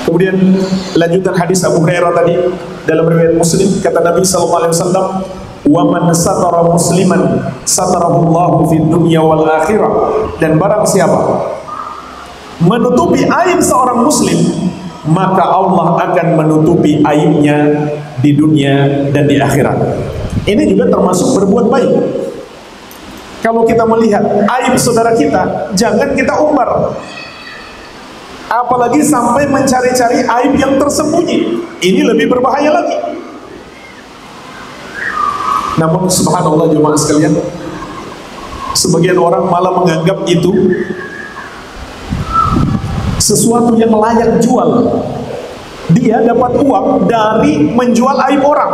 Kemudian lanjutan hadis Abu Hurairah tadi dalam riwayat Muslim, kata Nabi SAW, wa man satara musliman satarahullahu fid dunya wal akhirah. Dan barang siapa menutupi aib seorang muslim, maka Allah akan menutupi aibnya di dunia dan di akhirat. Ini juga termasuk berbuat baik. Kalau kita melihat aib saudara kita, jangan kita umbar, apalagi sampai mencari-cari aib yang tersembunyi. Ini lebih berbahaya lagi. Namun subhanallah jemaah sekalian, sebagian orang malah menganggap itu sesuatu yang layak jual. Dia dapat uang dari menjual aib orang.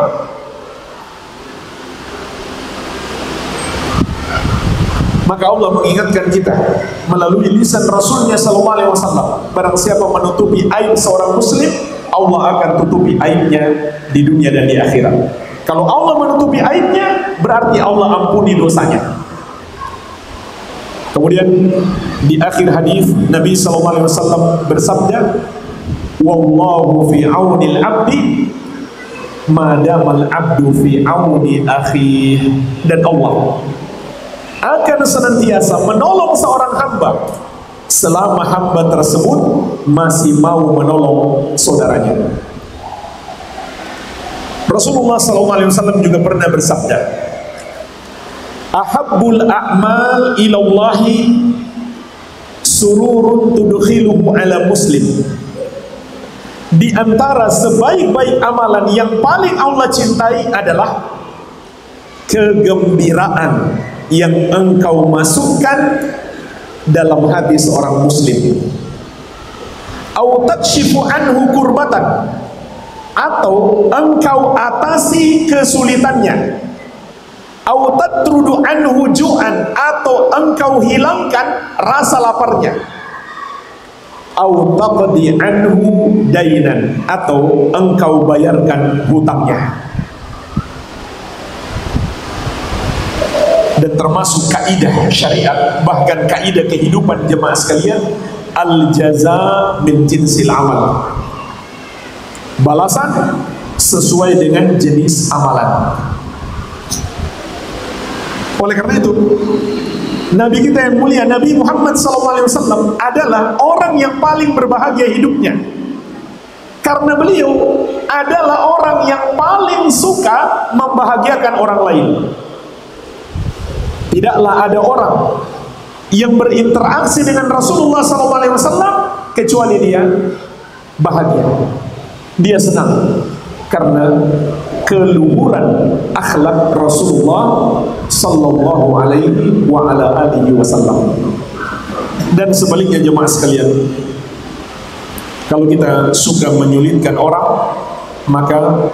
Maka Allah mengingatkan kita melalui lisan Rasulnya SAW, barang siapa menutupi aib seorang muslim, Allah akan tutupi aibnya di dunia dan di akhirat. Kalau Allah menutupi aibnya, berarti Allah ampuni dosanya. Kemudian di akhir hadis Nabi SAW bersabda, wallahu fi aunil abdi madamal abdu fi auni akhihi. Dan Allah akan senantiasa menolong seorang hamba selama hamba tersebut masih mau menolong saudaranya. Rasulullah SAW juga pernah bersabda, ahabbul a'mal ilallahi sururun tudkhiluhu ala muslim. Di antara sebaik-baik amalan yang paling Allah cintai adalah kegembiraan yang engkau masukkan dalam hati seorang muslim. Au takshifu anhu kurbatan, atau engkau atasi kesulitannya. Au tatrudu anhu ju'an, atau engkau hilangkan rasa laparnya. Au taqdi anhu dainan, atau engkau bayarkan hutangnya. Dan termasuk kaidah syariat, bahkan kaidah kehidupan jemaah sekalian, al-jaza min jinsil amal. Balasan sesuai dengan jenis amalan. Oleh karena itu, Nabi kita yang mulia, Nabi Muhammad SAW adalah orang yang paling berbahagia hidupnya, karena beliau adalah orang yang paling suka membahagiakan orang lain. Tidaklah ada orang yang berinteraksi dengan Rasulullah SAW kecuali dia bahagia, dia senang, karena keluhuran akhlak Rasulullah sallallahu alaihi wa ala alihi wasallam. Dan sebaliknya jemaah sekalian, Kalau kita suka menyulitkan orang, maka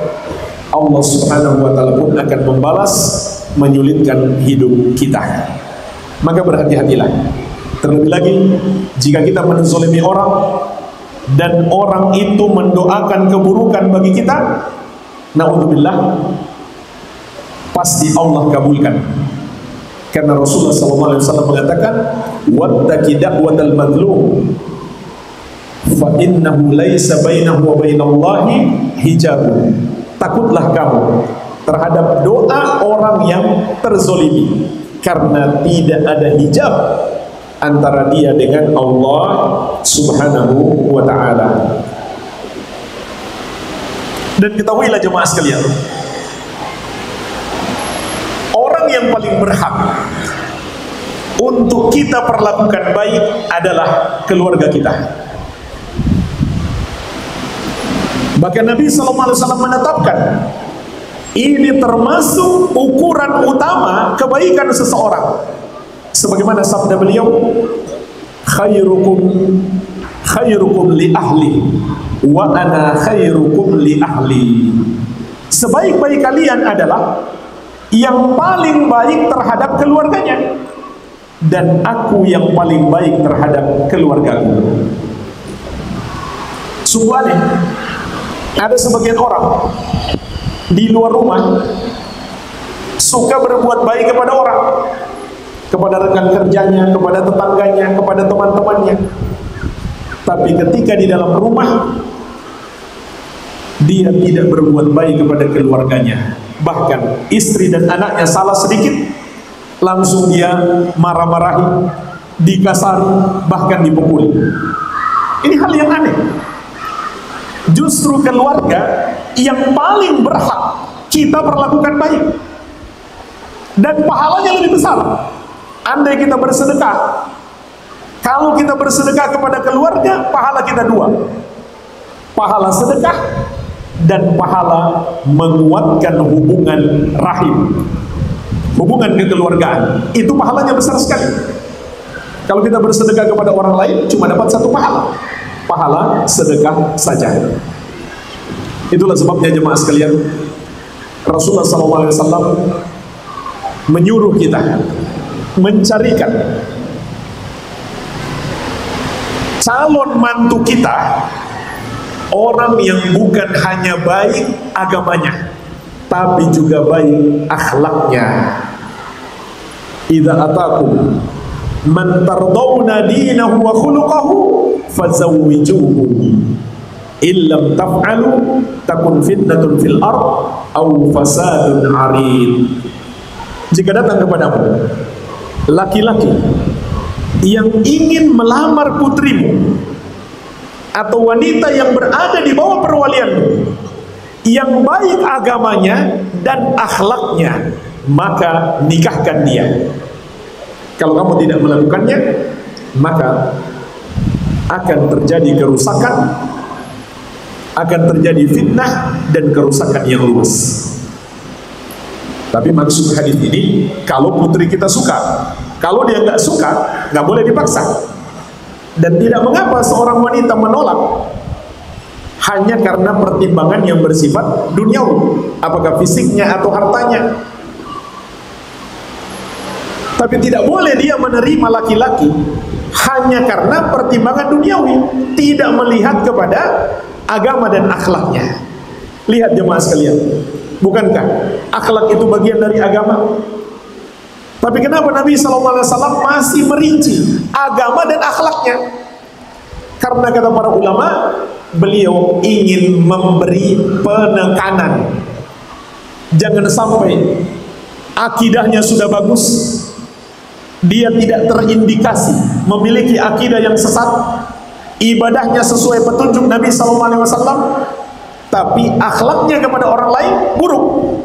Allah Subhanahu wa ta'ala pun akan membalas menyulitkan hidup kita. Maka berhati-hatilah. Terlebih lagi jika kita menzalimi orang dan orang itu mendoakan keburukan bagi kita, naudzubillah, pasti Allah kabulkan. Karena Rasulullah SAW mengatakan, wattaqi da'watal madlum fa innahu laisa bainahu wa bainallahi hijabun. Takutlah kamu terhadap doa orang yang terzolimi, karena tidak ada hijab antara dia dengan Allah Subhanahu wa ta'ala. Dan ketahuilah jemaah sekalian, orang yang paling berhak untuk kita perlakukan baik adalah keluarga kita. Bahkan Nabi SAW menetapkan, ini termasuk ukuran utama kebaikan seseorang. Sebagaimana sabda beliau, khairukum li ahli wa ana khairukum li ahli. Sebaik-baik kalian adalah yang paling baik terhadap keluarganya, dan aku yang paling baik terhadap keluargaku. Sungguh aneh, ada sebagian orang di luar rumah suka berbuat baik kepada orang, kepada rekan kerjanya, kepada tetangganya, kepada teman-temannya. Tapi ketika di dalam rumah, dia tidak berbuat baik kepada keluarganya. Bahkan istri dan anaknya salah sedikit, langsung dia marah-marahi, dikasari, bahkan dipukuli. Ini hal yang aneh. Justru keluarga yang paling berhak kita perlakukan baik, dan pahalanya lebih besar. Andai kita bersedekah, kalau kita bersedekah kepada keluarga, pahala kita dua: pahala sedekah dan pahala menguatkan hubungan rahim, hubungan kekeluargaan. Itu pahalanya besar sekali. Kalau kita bersedekah kepada orang lain, cuma dapat satu pahala, pahala sedekah saja. Itulah sebabnya jemaah sekalian, Rasulullah SAW menyuruh kita mencarikan calon mantu kita orang yang bukan hanya baik agamanya, tapi juga baik akhlaknya. Idza atakum man tardawna dinahu wa khuluquhu fazawwijuhu illam taf'alu takun fitnatun fil ard aw fasadun 'arid. Jika datang kepadamu laki-laki yang ingin melamar putrimu atau wanita yang berada di bawah perwalianmu, yang baik agamanya dan akhlaknya, maka nikahkan dia. Kalau kamu tidak melakukannya, maka akan terjadi kerusakan, akan terjadi fitnah dan kerusakan yang luas. Tapi maksud hadis ini, kalau putri kita suka, kalau dia nggak suka, nggak boleh dipaksa. Dan tidak mengapa seorang wanita menolak hanya karena pertimbangan yang bersifat duniawi, apakah fisiknya atau hartanya. Tapi tidak boleh dia menerima laki-laki hanya karena pertimbangan duniawi, tidak melihat kepada agama dan akhlaknya. Lihat jemaah sekalian, bukankah akhlak itu bagian dari agama? Tapi kenapa Nabi SAW masih merinci agama dan akhlaknya? Karena kata para ulama, beliau ingin memberi penekanan. Jangan sampai akidahnya sudah bagus, dia tidak terindikasi memiliki akidah yang sesat, ibadahnya sesuai petunjuk Nabi SAW, tapi akhlaknya kepada orang lain buruk.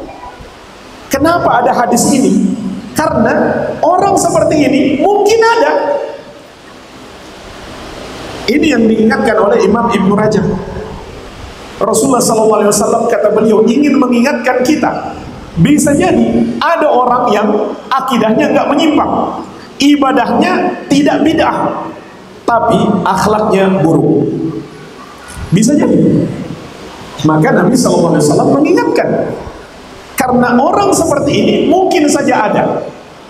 Kenapa ada hadis ini? Karena orang seperti ini mungkin ada. Ini yang diingatkan oleh Imam Ibn Rajab. Rasulullah SAW kata beliau ingin mengingatkan kita, bisa jadi ada orang yang akidahnya nggak menyimpang, ibadahnya tidak bid'ah, tapi akhlaknya buruk. Bisa jadi. Maka Nabi SAW mengingatkan, karena orang seperti ini mungkin saja ada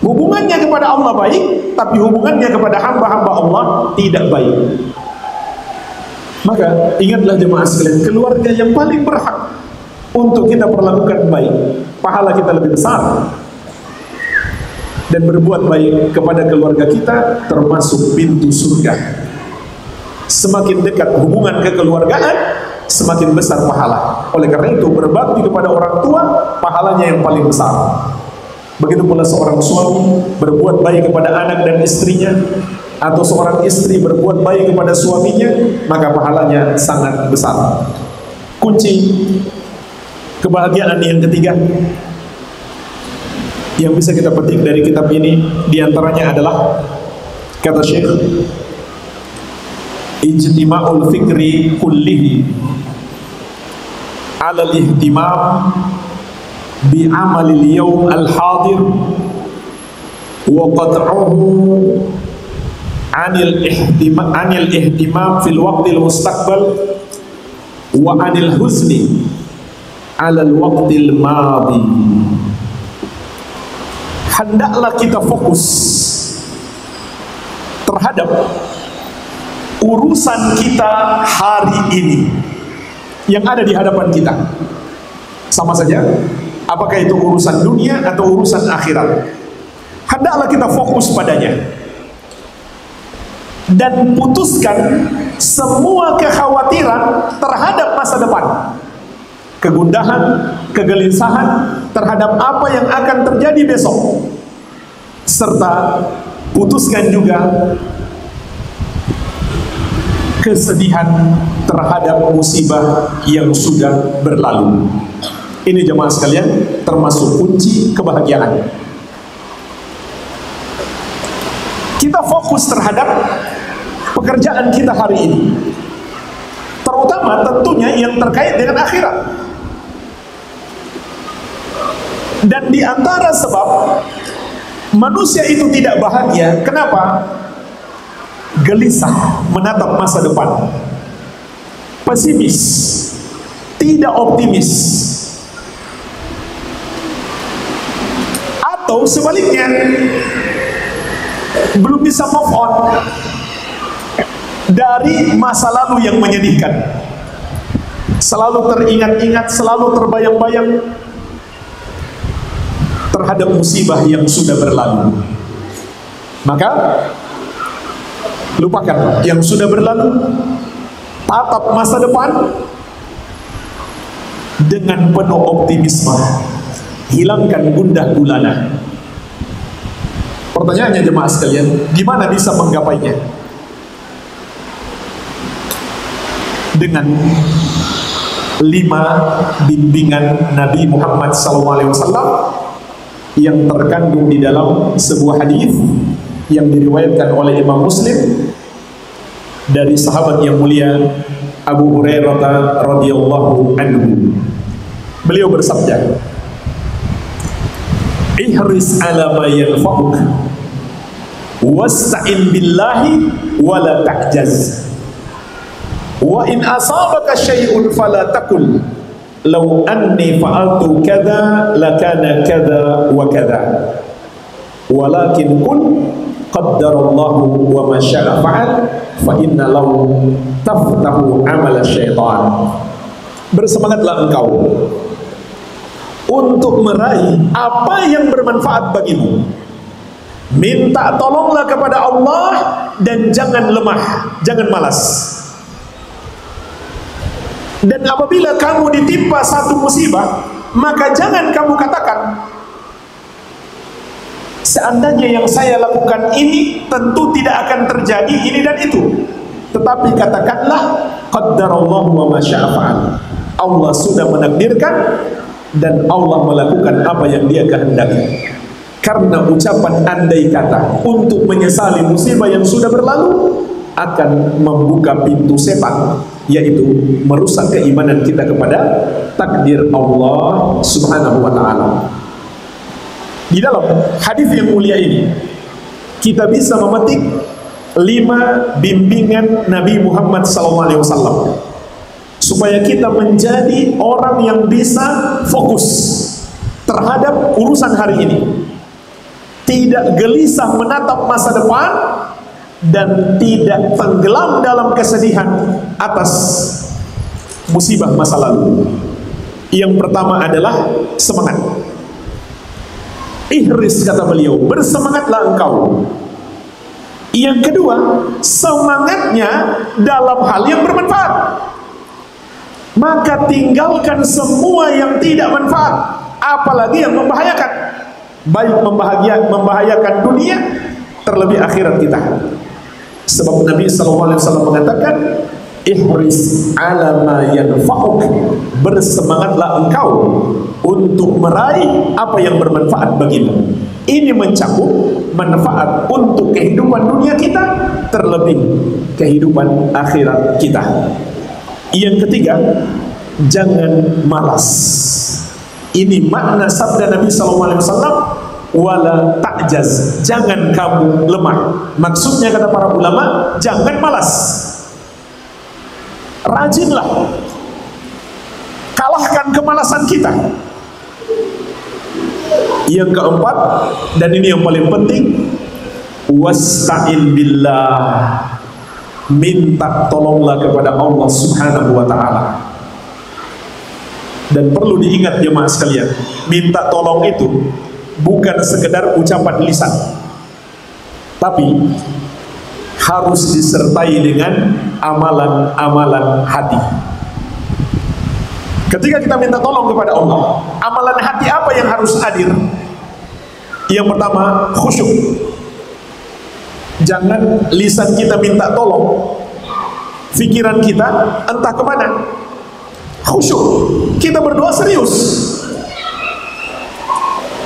hubungannya kepada Allah baik, tapi hubungannya kepada hamba-hamba Allah tidak baik. Maka ingatlah jemaah sekalian, keluarga yang paling berhak untuk kita perlakukan baik, pahala kita lebih besar. Dan berbuat baik kepada keluarga kita termasuk pintu surga. Semakin dekat hubungan kekeluargaan, semakin besar pahala. Oleh karena itu, berbakti kepada orang tua pahalanya yang paling besar. Begitu pula seorang suami berbuat baik kepada anak dan istrinya, atau seorang istri berbuat baik kepada suaminya, maka pahalanya sangat besar. Kunci kebahagiaan yang ketiga yang bisa kita petik dari kitab ini, diantaranya adalah, kata Syekh, ijtima'ul fikri kullihi ala al-ihtimam bi'amalil yawm al-hadir wa qat'uhu anil ihtimam fil waqtil mustaqbal wa anil huzni ala al-waqtil madi. Hendaklah kita fokus terhadap urusan kita hari ini yang ada di hadapan kita. Sama saja, apakah itu urusan dunia atau urusan akhirat. Hendaklah kita fokus padanya dan putuskan semua kekhawatiran terhadap masa depan, kegundahan, kegelisahan terhadap apa yang akan terjadi besok, serta putuskan juga kesedihan terhadap musibah yang sudah berlalu. Ini jemaah sekalian termasuk kunci kebahagiaan. Kita fokus terhadap pekerjaan kita hari ini, terutama tentunya yang terkait dengan akhirat. Dan di antara sebab manusia itu tidak bahagia, kenapa? Gelisah menatap masa depan, pesimis, tidak optimis, atau sebaliknya belum bisa move on dari masa lalu yang menyedihkan, selalu teringat-ingat, selalu terbayang-bayang terhadap musibah yang sudah berlalu. Maka lupakan yang sudah berlalu, tatap masa depan dengan penuh optimisme, hilangkan gundah gulana. Pertanyaannya jemaah sekalian, gimana bisa menggapainya? Dengan 5 bimbingan Nabi Muhammad SAW yang terkandung di dalam sebuah hadis yang diriwayatkan oleh Imam Muslim dari sahabat yang mulia Abu Hurairah radhiyallahu anhu. Beliau bersabda, ihris ala ma yanfa'uk wasta'in billahi wa la ta'jaz wa in asabaka syai'un fala taqul law anni fa'altu kadza lakana kadza wa kadza walakin kun qaddarallahu wa ma syaa fa'al fa inna law taftahu amal syaitan. Bersemangatlah engkau untuk meraih apa yang bermanfaat bagimu. Minta tolonglah kepada Allah dan jangan lemah, jangan malas. Dan apabila kamu ditimpa satu musibah, maka jangan kamu katakan, seandainya yang saya lakukan ini tentu tidak akan terjadi ini dan itu. Tetapi katakanlah, qaddarallahu wa ma syaa fa'al. Allah sudah menakdirkan dan Allah melakukan apa yang Dia kehendaki. Karena ucapan andai kata untuk menyesali musibah yang sudah berlalu akan membuka pintu setan, yaitu merusak keimanan kita kepada takdir Allah Subhanahu wa ta'ala. Di dalam hadis yang mulia ini kita bisa memetik 5 bimbingan Nabi Muhammad SAW supaya kita menjadi orang yang bisa fokus terhadap urusan hari ini, tidak gelisah menatap masa depan, dan tidak tenggelam dalam kesedihan atas musibah masa lalu. Yang pertama adalah semangat. Ihris, kata beliau, bersemangatlah engkau. Yang kedua, semangatnya dalam hal yang bermanfaat. Maka tinggalkan semua yang tidak manfaat, apalagi yang membahayakan, baik membahayakan dunia, terlebih akhirat kita. Sebab Nabi SAW mengatakan, ihris ala ma yanfa'uk, bersemangatlah engkau untuk meraih apa yang bermanfaat bagimu. Ini mencakup manfaat untuk kehidupan dunia kita, terlebih kehidupan akhirat kita. Yang ketiga, jangan malas. Ini makna sabda Nabi SAW, wala ta'jaz, jangan kamu lemah. Maksudnya, kata para ulama, jangan malas, rajinlah, kalahkan kemalasan kita. Yang keempat, dan ini yang paling penting, wasta'in billah, minta tolonglah kepada Allah Subhanahu wa ta'ala. Dan perlu diingat jemaah sekalian, minta tolong itu bukan sekedar ucapan lisan, tapi harus disertai dengan amalan-amalan hati. Ketika kita minta tolong kepada Allah, amalan hati apa yang harus hadir? Yang pertama, khusyuk. Jangan lisan kita minta tolong, pikiran kita entah kemana. Khusyuk, kita berdoa serius.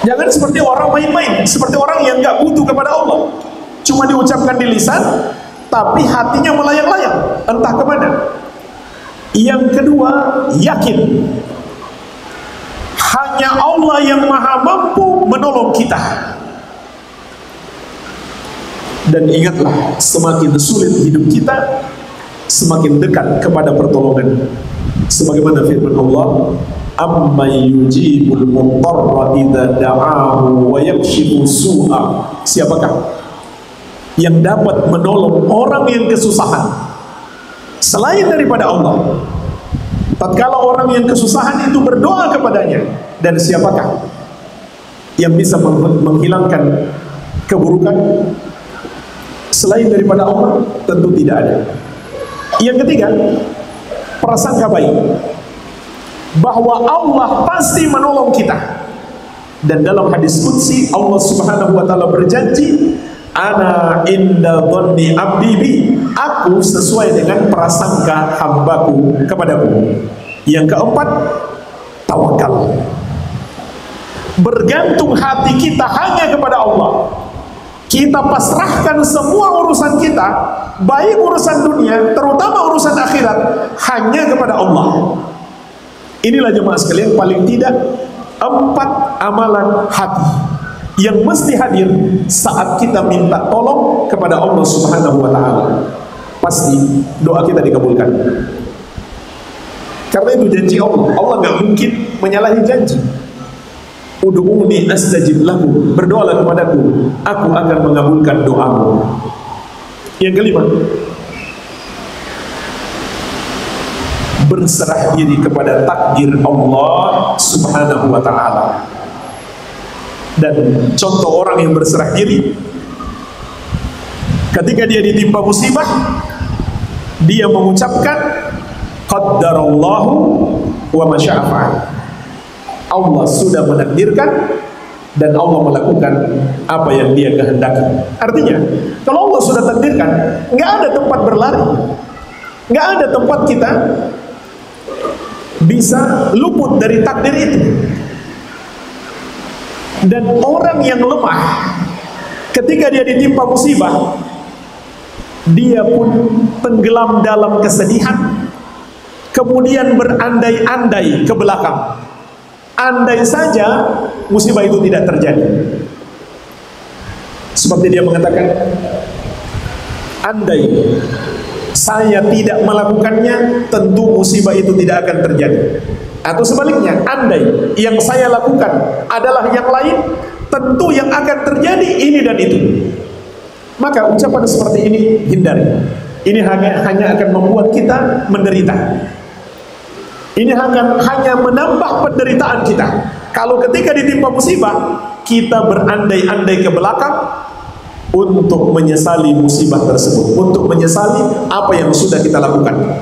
Jangan seperti orang main-main, seperti orang yang gak butuh kepada Allah, cuma diucapkan di lisan, tapi hatinya melayang-layang entah kemana. Yang kedua, yakin hanya Allah yang maha mampu menolong kita. Dan ingatlah, semakin sulit hidup kita, semakin dekat kepada pertolongan. Sebagaimana firman Allah, amma yujibul muttarra idza da'ahu wa yakshifu su'a. Siapakah yang dapat menolong orang yang kesusahan selain daripada Allah? Tatkala orang yang kesusahan itu berdoa kepadanya. Dan siapakah yang bisa menghilangkan keburukan selain daripada Allah? Tentu tidak ada. Yang ketiga, prasangka baik bahwa Allah pasti menolong kita. Dan dalam hadis qudsi Allah Subhanahu wa ta'ala berjanji, ana inda dhanni abdi bi, aku sesuai dengan prasangka hambaku kepadaku. Yang keempat, tawakal. Bergantung hati kita hanya kepada Allah. Kita pasrahkan semua urusan kita, baik urusan dunia, terutama urusan akhirat, hanya kepada Allah. Inilah jemaah sekalian, paling tidak 4 amalan hati yang mesti hadir saat kita minta tolong kepada Allah Subhanahu wa ta'ala. Pasti doa kita dikabulkan. Karena itu janji Allah. Allah gak mungkin menyalahi janji. Ud'uni astajib lakum, berdoalah kepadaku, aku akan mengabulkan doamu. Yang kelima, berserah diri kepada takdir Allah Subhanahu wa ta'ala. Dan contoh orang yang berserah diri, ketika dia ditimpa musibah, dia mengucapkan qaddarallahu wa ma syaa fa'al. Allah sudah menakdirkan dan Allah melakukan apa yang dia kehendaki. Artinya, kalau Allah sudah takdirkan, nggak ada tempat berlari, nggak ada tempat kita bisa luput dari takdir itu. Dan orang yang lemah, ketika dia ditimpa musibah, dia pun tenggelam dalam kesedihan, kemudian berandai-andai ke belakang. Andai saja musibah itu tidak terjadi. Seperti dia mengatakan, andai saya tidak melakukannya, tentu musibah itu tidak akan terjadi. Atau sebaliknya, andai yang saya lakukan adalah yang lain, tentu yang akan terjadi ini dan itu. Maka ucapan seperti ini hindari. Ini hanya akan membuat kita menderita. Ini hanya menambah penderitaan kita. Kalau ketika ditimpa musibah, kita berandai-andai ke belakang untuk menyesali musibah tersebut, untuk menyesali apa yang sudah kita lakukan.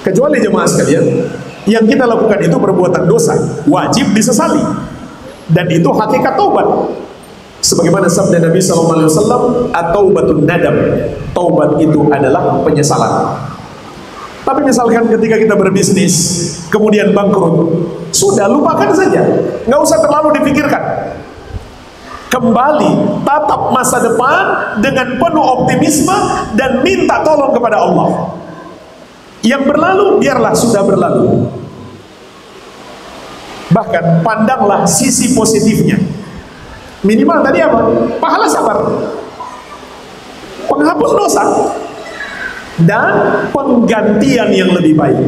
Kecuali jemaah sekalian, yang kita lakukan itu perbuatan dosa, wajib disesali, dan itu hakikat taubat. Sebagaimana sabda Nabi SAW, at-taubatun nadam, taubat itu adalah penyesalan. Tapi misalkan ketika kita berbisnis, kemudian bangkrut, sudah lupakan saja, nggak usah terlalu dipikirkan. Kembali, tatap masa depan dengan penuh optimisme dan minta tolong kepada Allah. Yang berlalu, biarlah sudah berlalu. Bahkan pandanglah sisi positifnya. Minimal tadi apa? Pahala sabar, penghapus dosa, dan penggantian yang lebih baik.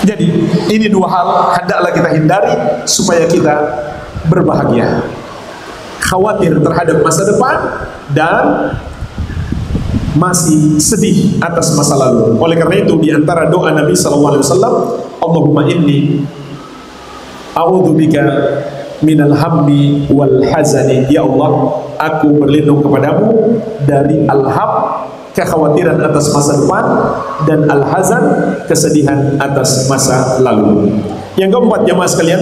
Jadi ini dua hal hendaklah kita hindari supaya kita berbahagia. Khawatir terhadap masa depan dan masih sedih atas masa lalu. Oleh karena itu di antara doa Nabi SAW, Allahumma inni a'udzubika minal hammi wal hazani. Ya Allah, aku berlindung kepadamu dari al-ham, kekhawatiran atas masa depan, dan al-hazan, kesedihan atas masa lalu. Yang keempat, jamaah sekalian,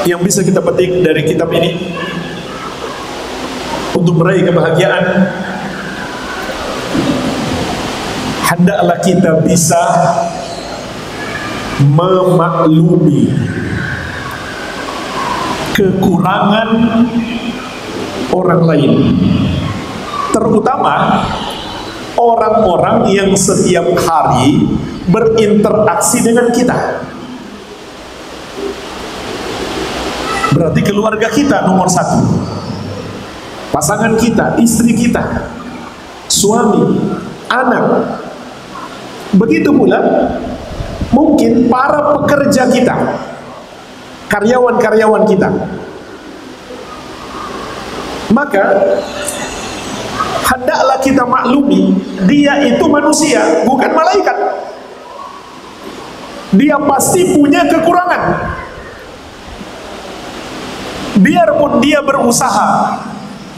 yang bisa kita petik dari kitab ini untuk meraih kebahagiaan, hendaklah kita bisa memaklumi kekurangan orang lain, terutama orang-orang yang setiap hari berinteraksi dengan kita. Berarti keluarga kita nomor satu, pasangan kita, istri kita, suami, anak. Begitu pula mungkin para pekerja kita, karyawan-karyawan kita. Maka hendaklah kita maklumi, dia itu manusia, bukan malaikat. Dia pasti punya kekurangan. Biarpun dia berusaha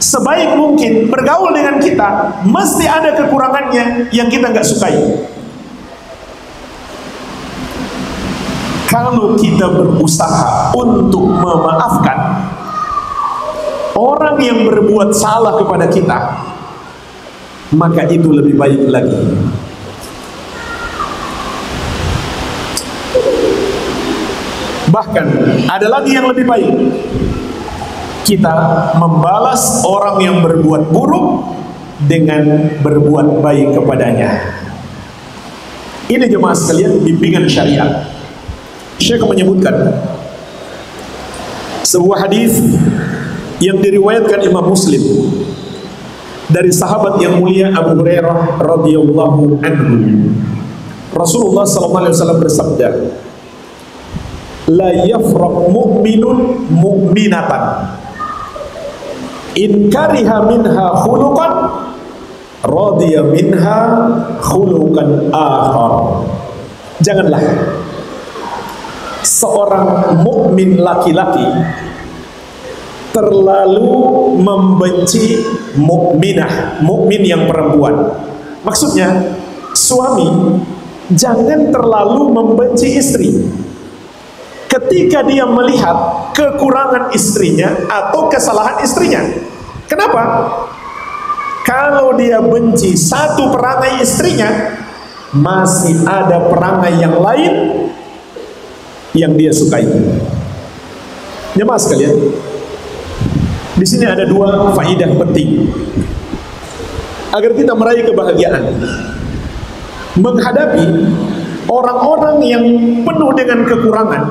sebaik mungkin bergaul dengan kita, mesti ada kekurangannya yang kita nggak sukai. Kalau kita berusaha untuk memaafkan orang yang berbuat salah kepada kita, maka itu lebih baik lagi. Bahkan ada lagi yang lebih baik, kita membalas orang yang berbuat buruk dengan berbuat baik kepadanya. Ini jemaah sekalian bimbingan syariat. Syekh menyebutkan sebuah hadis yang diriwayatkan Imam Muslim dari sahabat yang mulia Abu Hurairah radhiyallahu anhu. Rasulullah SAW bersabda, la yafraq mu'minun mu'minatan in kariha minha khuluqan radiya minha khuluqan akhar. Janganlah seorang mukmin laki-laki terlalu membenci mukminah, mukmin yang perempuan. Maksudnya suami jangan terlalu membenci istri ketika dia melihat kekurangan istrinya atau kesalahan istrinya. Kenapa? Kalau dia benci satu perangai istrinya, masih ada perangai yang lain yang dia sukai. Jemaah sekalian, di sini ada dua faidah penting agar kita meraih kebahagiaan menghadapi orang-orang yang penuh dengan kekurangan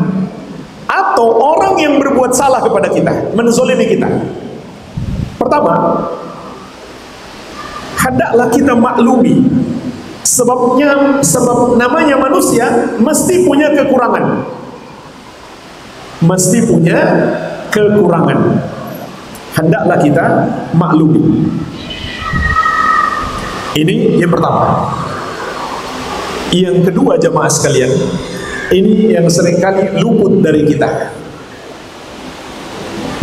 atau orang yang berbuat salah kepada kita, menzolimi kita. Pertama, hendaklah kita maklumi sebab namanya manusia mesti punya kekurangan. Mesti punya kekurangan. Hendaklah kita maklumi. Ini yang pertama. Yang kedua, jemaah sekalian, ini yang seringkali luput dari kita.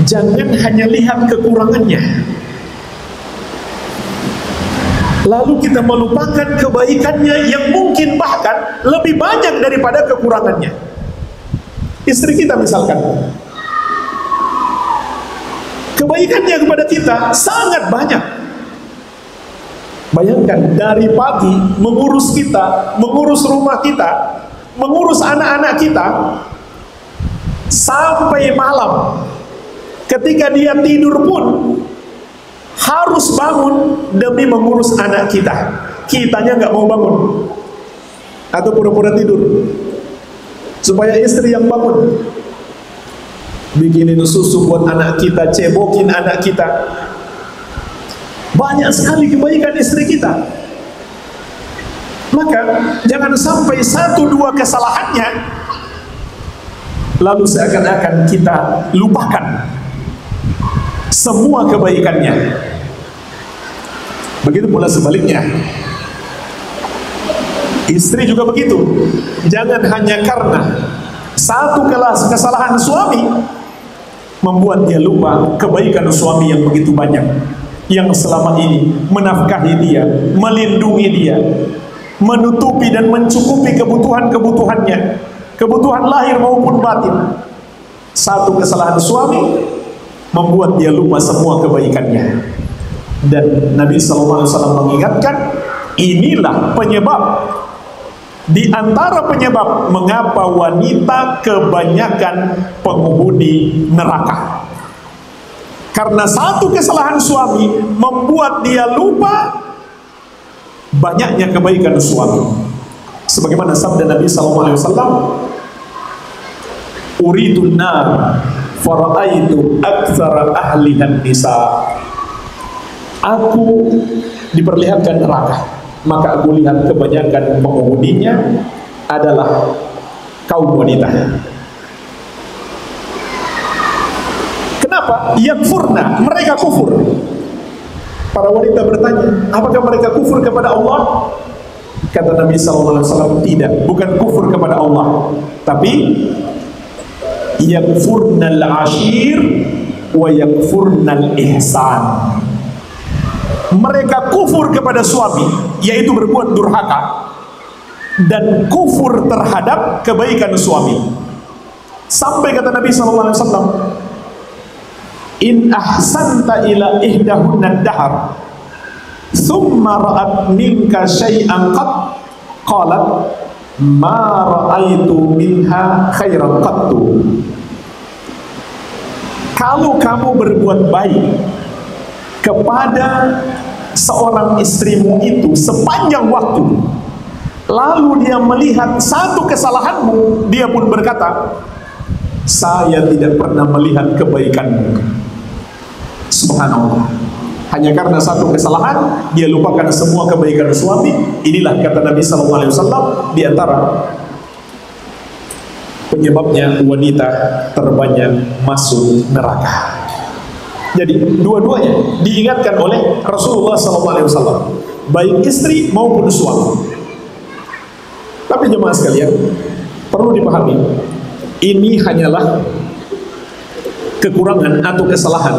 Jangan hanya lihat kekurangannya, lalu kita melupakan kebaikannya yang mungkin bahkan lebih banyak daripada kekurangannya. Istri kita misalkan, kebaikannya kepada kita sangat banyak. Bayangkan, dari pagi mengurus kita, mengurus rumah kita, mengurus anak-anak kita, sampai malam. Ketika dia tidur pun harus bangun demi mengurus anak kita. Kitanya nggak mau bangun atau pura-pura tidur supaya istri yang bangun. Bikinin susu buat anak kita, cebokin anak kita. Banyak sekali kebaikan istri kita. Maka jangan sampai satu dua kesalahannya lalu seakan-akan kita lupakan semua kebaikannya. Begitu pula sebaliknya. Istri juga begitu. Jangan hanya karena satu kesalahan suami membuat dia lupa kebaikan suami yang begitu banyak, yang selama ini menafkahi dia, melindungi dia, menutupi dan mencukupi kebutuhan-kebutuhannya, kebutuhan lahir maupun batin. Satu kesalahan suami membuat dia lupa semua kebaikannya. Dan Nabi SAW mengingatkan, inilah penyebab, di antara penyebab mengapa wanita kebanyakan penghuni neraka. Karena satu kesalahan suami membuat dia lupa banyaknya kebaikan suami. Sebagaimana sabda Nabi SAW, uridun nar fara'aitu aktsara ahlihan nisa. Aku diperlihatkan neraka, maka aku lihat kebanyakan penghuninya adalah kaum wanita. Kenapa? Yakfurna, mereka kufur. Para wanita bertanya, apakah mereka kufur kepada Allah? Kata Nabi SAW, tidak, bukan kufur kepada Allah, tapi yakfurnal ashir wa yakfurnal ihsan. Mereka kufur kepada suami, yaitu berbuat durhaka, dan kufur terhadap kebaikan suami. Sampai kata Nabi SAW, in ahsanta ila ihdahunna dahar thumma ra'at minka syai'an qat qalat ma ra'aitu minha khairan qattu. Kalau kamu berbuat baik kepada seorang istrimu itu sepanjang waktu, lalu dia melihat satu kesalahanmu, dia pun berkata, saya tidak pernah melihat kebaikanmu. Subhanallah. Hanya karena satu kesalahan dia lupakan semua kebaikan suami. Inilah kata Nabi SAW, di antara penyebabnya wanita terbanyak masuk neraka. Jadi dua-duanya diingatkan oleh Rasulullah SAW, baik istri maupun suami. Tapi jemaah sekalian, perlu dipahami, ini hanyalah kekurangan atau kesalahan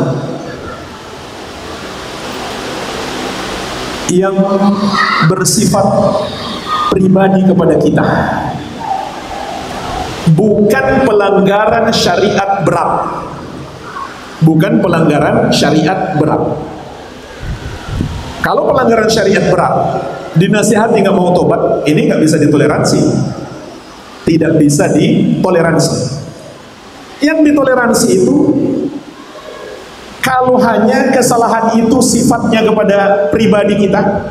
yang bersifat pribadi kepada kita, bukan pelanggaran syariat berat. Bukan pelanggaran syariat berat. Kalau pelanggaran syariat berat, dinasihati nggak mau tobat, ini nggak bisa ditoleransi. Tidak bisa ditoleransi. Yang ditoleransi itu kalau hanya kesalahan itu sifatnya kepada pribadi kita,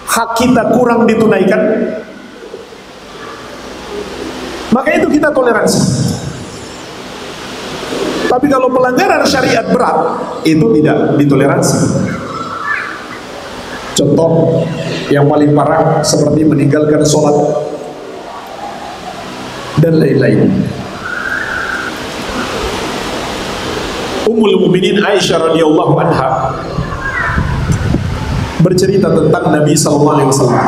hak kita kurang ditunaikan, maka itu kita toleransi. Tapi kalau pelanggaran syariat berat, itu tidak ditoleransi. Contoh yang paling parah seperti meninggalkan sholat dan lain-lain. Ummul Mukminin Aisyah radhiyallahu anha bercerita tentang Nabi sallallahu alaihi wasallam.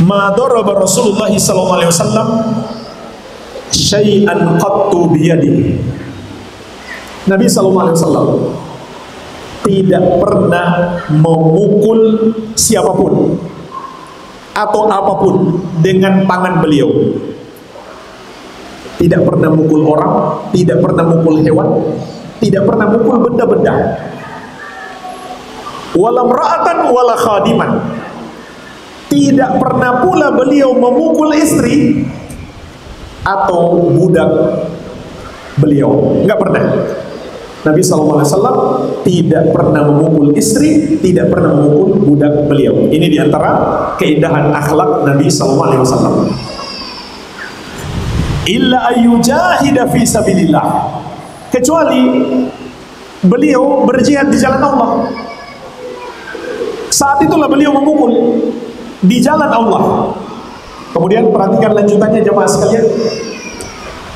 Ma daraba Rasulullah sallallahu alaihi wasallam syai'an qattu biyadihi. Nabi sallallahu alaihi wasallam tidak pernah memukul siapapun atau apapun dengan tangan beliau. Tidak pernah mukul orang, tidak pernah mukul hewan, tidak pernah mukul benda-benda. Wala mra'atan wala khadiman. Tidak pernah pula beliau memukul istri atau budak beliau. Enggak pernah. Nabi SAW tidak pernah memukul istri, tidak pernah memukul budak beliau. Ini diantara keindahan akhlak Nabi SAW. Illa ayyujahida fi sabilillah, kecuali beliau berjihad di jalan Allah. Saat itulah beliau memukul di jalan Allah. Kemudian perhatikan lanjutannya jemaah sekalian.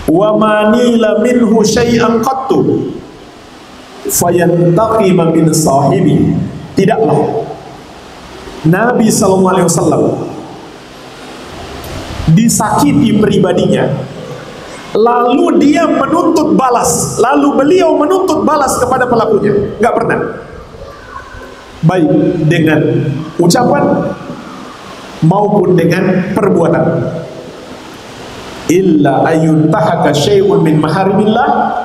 Wa manila minhu syai'an qattu fayantaqima min sahibi. Tidaklah Nabi SAW disakiti pribadinya, lalu dia menuntut balas, lalu beliau menuntut balas kepada pelakunya. Enggak pernah. Baik dengan ucapan maupun dengan perbuatan. Illa ayuntahaka syai'un min maharimillah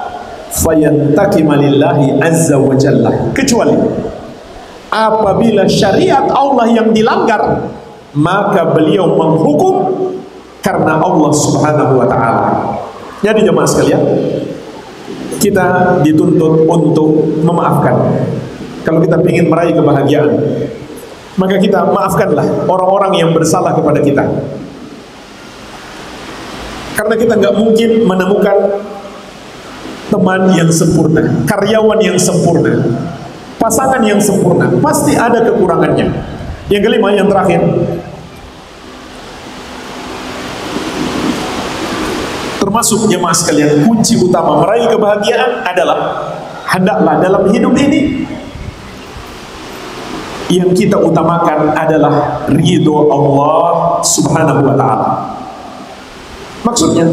fayantakima lillahi azza wa jalla, kecuali apabila syariat Allah yang dilanggar, maka beliau menghukum karena Allah subhanahu wa ta'ala. Jadi jemaah sekalian, kita dituntut untuk memaafkan. Kalau kita ingin meraih kebahagiaan, maka kita maafkanlah orang-orang yang bersalah kepada kita. Karena kita nggak mungkin menemukan teman yang sempurna, karyawan yang sempurna, pasangan yang sempurna. Pasti ada kekurangannya. Yang kelima, yang terakhir, termasuk jemaah sekalian, kunci utama meraih kebahagiaan adalah hendaklah dalam hidup ini yang kita utamakan adalah ridho Allah subhanahu wa ta'ala. Maksudnya,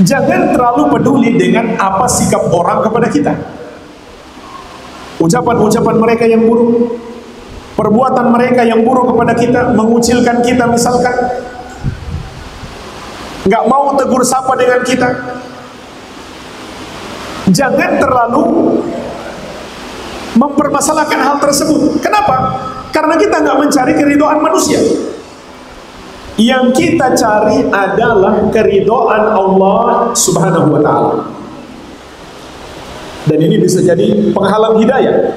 jangan terlalu peduli dengan apa sikap orang kepada kita. Ucapan-ucapan mereka yang buruk, perbuatan mereka yang buruk kepada kita, mengucilkan kita misalkan, nggak mau tegur sapa dengan kita. Jangan terlalu mempermasalahkan hal tersebut. Kenapa? Karena kita nggak mencari keridhaan manusia. Yang kita cari adalah keridhaan Allah subhanahu wa ta'ala. Dan ini bisa jadi penghalang hidayah.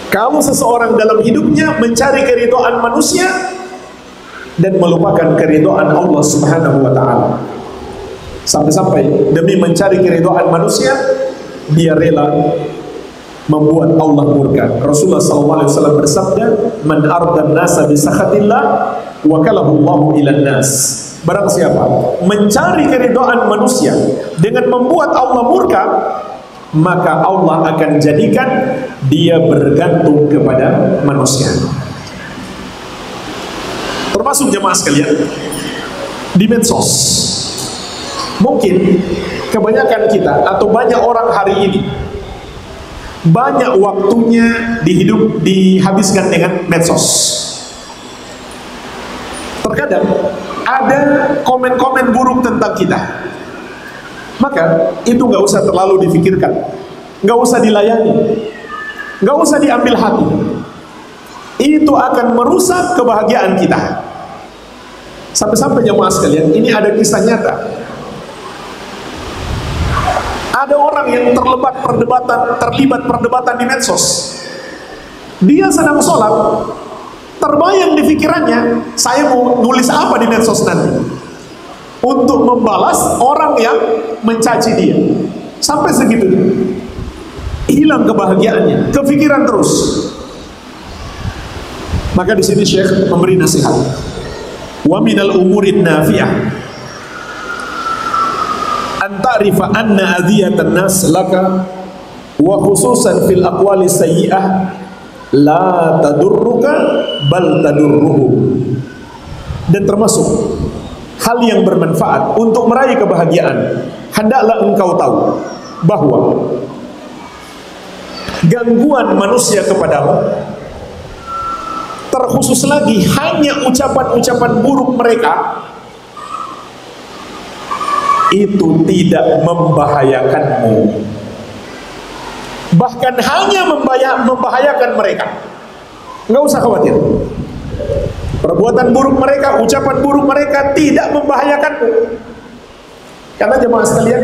Kalau seseorang dalam hidupnya mencari keridhaan manusia dan melupakan keridhaan Allah subhanahu wa ta'ala, sampai-sampai demi mencari keridhaan manusia dia rela membuat Allah murka. Rasulullah SAW bersabda, "Man ardan nasa bisakhatillah wakalahu Allahu ilan nas." Barang siapa mencari keridhaan manusia dengan membuat Allah murka, maka Allah akan jadikan dia bergantung kepada manusia. Termasuk jemaah sekalian, di medsos, mungkin kebanyakan kita atau banyak orang hari ini banyak waktunya dihabiskan dengan medsos. Terkadang ada komen-komen buruk tentang kita, maka itu nggak usah terlalu difikirkan, nggak usah dilayani, nggak usah diambil hati. Itu akan merusak kebahagiaan kita. Sampai-sampai jemaah sekalian, ini ada kisah nyata. Ada orang yang terlibat perdebatan di medsos. Dia sedang sholat, terbayang di pikirannya, saya mau nulis apa di medsos nanti. untuk membalas orang yang mencaci dia. Sampai segitunya. Hilang kebahagiaannya, kepikiran terus. Maka di sini Syekh memberi nasihat. Wa minal umurin nafi'ah an ta'rifa anna adhiyatan nas laka wa khususan fil aqwali sayyi'ah la tadurruka bal tadurruhum. Dan termasuk hal yang bermanfaat untuk meraih kebahagiaan, hendaklah engkau tahu bahwa gangguan manusia kepadamu, terkhusus lagi hanya ucapan-ucapan buruk mereka, itu tidak membahayakanmu, bahkan hanya membahayakan mereka. Nggak usah khawatir. Perbuatan buruk mereka, ucapan buruk mereka tidak membahayakanmu. Karena jemaah sekalian,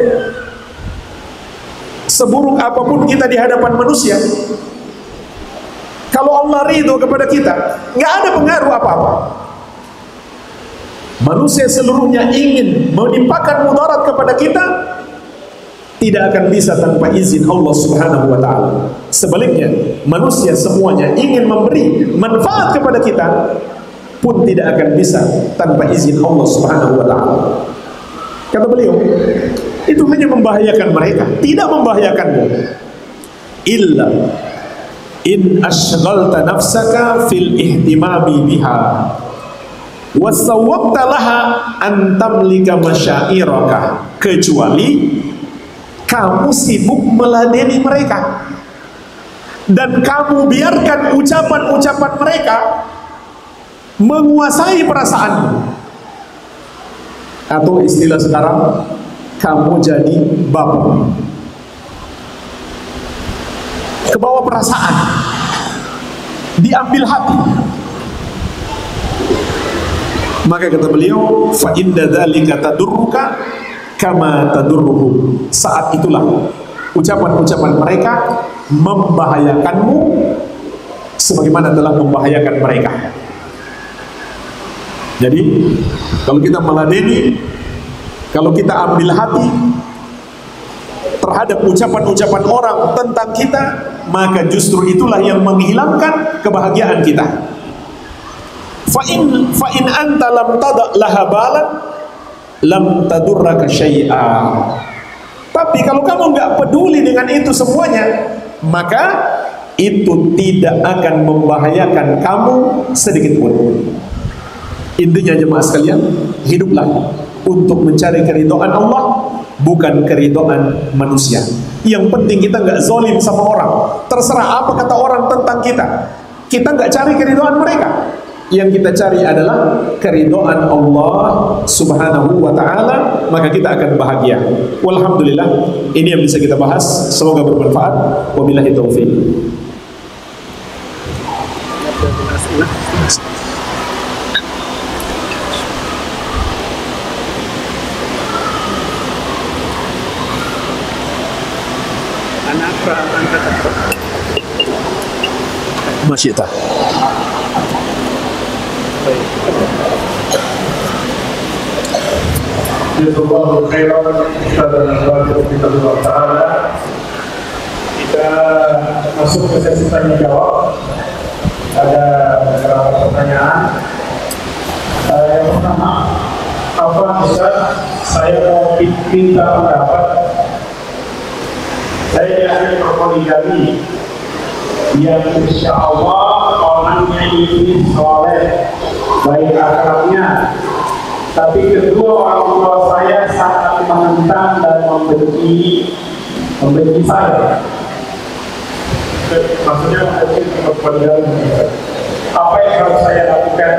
seburuk apapun kita di hadapan manusia, kalau Allah ridho kepada kita, nggak ada pengaruh apa-apa. Manusia seluruhnya ingin menimpakan mudarat kepada kita, tidak akan bisa tanpa izin Allah Subhanahu wa ta'ala. Sebaliknya, manusia semuanya ingin memberi manfaat kepada kita, pun tidak akan bisa tanpa izin Allah Subhanahu wa ta'ala. Kata beliau, itu hanya membahayakan mereka, tidak membahayakanmu. Illa in ashghalta nafsaka fil ihtimami biha wasawwabta laha an tamlika masyairaka, kecuali kamu sibuk meladeni mereka dan kamu biarkan ucapan-ucapan mereka menguasai perasaanmu, atau istilah sekarang, kamu jadi baper, kebawa perasaan, diambil hati. Maka kata beliau, fa inda dzalika tadurruka kama tadurruhu. Saat itulah ucapan-ucapan mereka membahayakanmu sebagaimana telah membahayakan mereka. Jadi kalau kita meladeni, kalau kita ambil hati terhadap ucapan-ucapan orang tentang kita, maka justru itulah yang menghilangkan kebahagiaan kita. Fa in anta lam tada' laha balan lam tadurraka syai'a. Tapi kalau kamu nggak peduli dengan itu semuanya, maka itu tidak akan membahayakan kamu sedikit pun. Intinya jemaah sekalian, hiduplah untuk mencari keridhaan Allah, bukan keridhaan manusia. Yang penting kita nggak zalim sama orang. Terserah apa kata orang tentang kita, kita nggak cari keridhaan mereka. Yang kita cari adalah keridhaan Allah Subhanahu wa ta'ala, maka kita akan bahagia. Walhamdulillah, ini yang bisa kita bahas. Semoga bermanfaat. Wabillahi taufiq. Masyita. Jazakallahu khairan Allah Ta'ala. Kita masuk ke sesi tanya jawab. Ada beberapa pertanyaan. Yang pertama, apa Ustaz, saya mau minta pendapat. Saya ahli berpoligami yang insya Allah orangnya ini soleh, baik akrabnya, tapi kedua orang tua saya sangat menentang dan membenci saya. Maksudnya membenci berpoligami. Apa yang harus saya lakukan?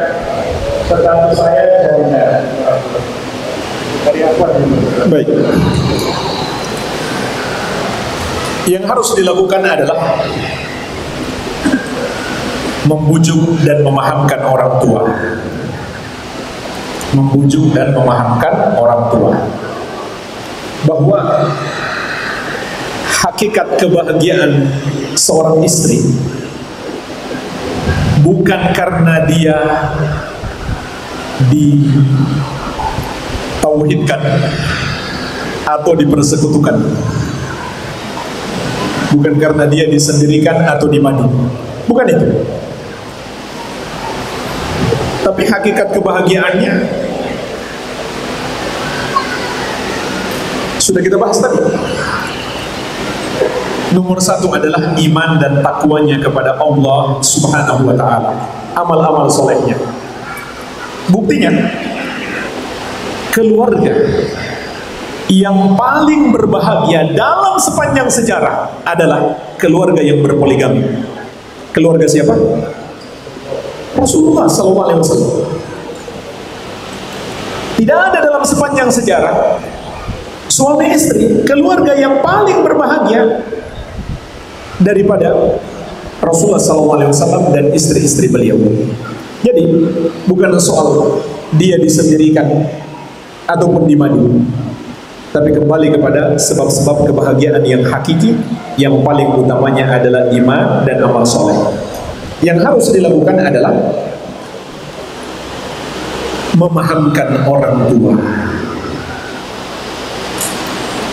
Status saya janda. Dari apa? Baik. Yang harus dilakukan adalah membujuk dan memahamkan orang tua. Membujuk dan memahamkan orang tua bahwa hakikat kebahagiaan seorang istri bukan karena dia ditauhidkan atau dipersekutukan. Bukan karena dia disendirikan atau dimadu. Bukan itu. Tapi hakikat kebahagiaannya sudah kita bahas tadi. Nomor satu adalah iman dan takwanya kepada Allah Subhanahu wa ta'ala, amal-amal solehnya. Buktinya, keluarga yang paling berbahagia dalam sepanjang sejarah adalah keluarga yang berpoligami. Keluarga siapa? Rasulullah SAW. Tidak ada dalam sepanjang sejarah suami istri, keluarga yang paling berbahagia daripada Rasulullah SAW dan istri-istri beliau. Jadi bukan soal dia disendirikan ataupun dimadu, tapi kembali kepada sebab-sebab kebahagiaan yang hakiki, yang paling utamanya adalah iman dan amal soleh. Yang harus dilakukan adalah memahamkan orang tua.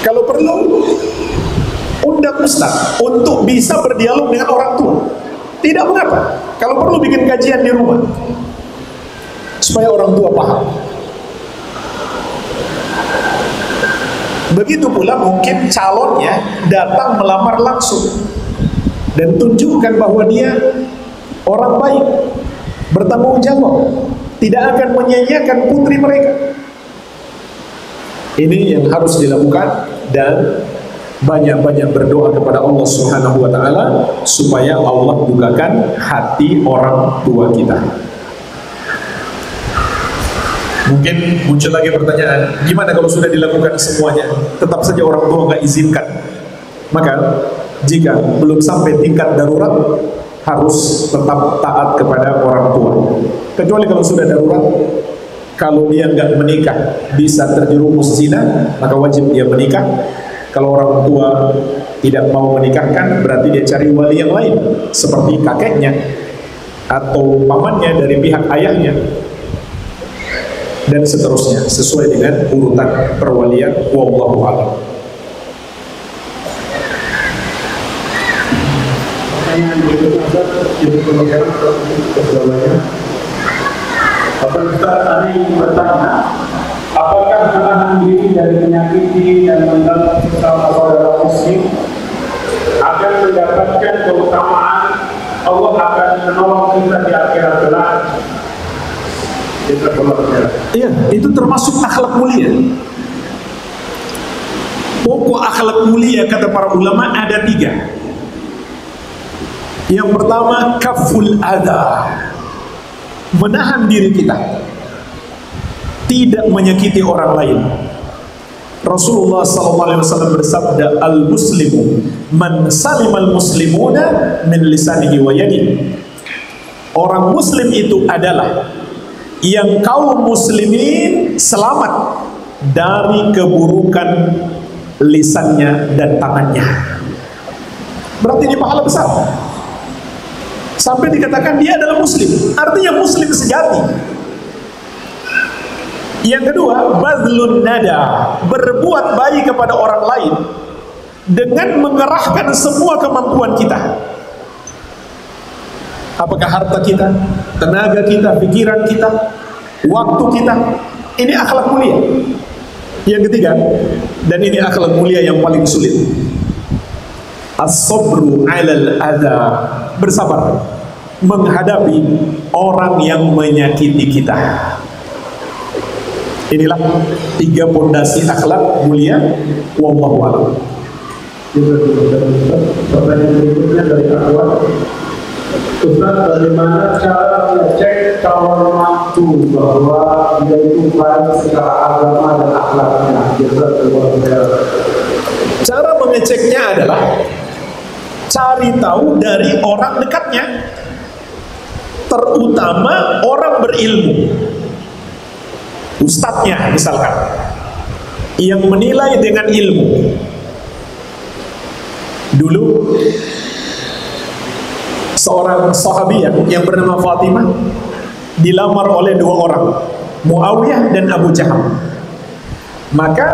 Kalau perlu, undang ustaz untuk bisa berdialog dengan orang tua. Tidak mengapa. Kalau perlu bikin kajian di rumah, supaya orang tua paham. Begitu pula mungkin calonnya datang melamar langsung dan tunjukkan bahwa dia orang baik, bertanggung jawab, tidak akan menyanyiakan putri mereka. Ini yang harus dilakukan, dan banyak-banyak berdoa kepada Allah Subhanahu wa ta'ala supaya Allah bukakan hati orang tua kita. Mungkin muncul lagi pertanyaan, gimana kalau sudah dilakukan semuanya, tetap saja orang tua nggak izinkan? Maka jika belum sampai tingkat darurat, harus tetap taat kepada orang tua. Kecuali kalau sudah darurat, kalau dia nggak menikah bisa terjerumus zina, maka wajib dia menikah. Kalau orang tua tidak mau menikahkan, berarti dia cari wali yang lain, seperti kakeknya atau pamannya dari pihak ayahnya, dan seterusnya, sesuai dengan urutan perwalian. Wallahu a'lam. Pertanyaan berikutnya, jadi kemudian keduanya, Bapak Ustaz tadi bertanya, apakah menahan diri dari menyakiti dan menentang sesama saudara muslim akan mendapatkan keutamaan? Allah akan menolong kita di akhirat kelak. Iya, itu termasuk akhlak mulia. Pokok akhlak mulia kata para ulama ada 3. Yang pertama, kaful adha, menahan diri kita, tidak menyakiti orang lain. Rasulullah SAW bersabda, al-muslimu man salimal muslimuna min lisanihi wa yadihi. Orang muslim itu adalah yang kaum muslimin selamat dari keburukan lisannya dan tangannya. Berarti ini pahala besar. Sampai dikatakan dia adalah muslim, artinya muslim sejati. Yang kedua, badlun nada, berbuat baik kepada orang lain dengan mengerahkan semua kemampuan kita. Apakah harta kita, tenaga kita, pikiran kita, waktu kita. Ini akhlak mulia. Yang ketiga, dan ini akhlak mulia yang paling sulit, as-sabru 'alal adha, bersabar menghadapi orang yang menyakiti kita. Inilah 3 pondasi akhlak mulia. Wallahu a'lam. Pertanyaan berikutnya dari Akhwat, Ustaz, bagaimana cara mengecek calon mantu bahwa dia itu baik secara agama dan akhlaknya? Cara mengeceknya adalah cari tahu dari orang dekatnya, terutama orang berilmu, ustadznya misalkan, yang menilai dengan ilmu. Dulu seorang sahabiah yang bernama Fatimah dilamar oleh 2 orang, Muawiyah dan Abu Jahal. Maka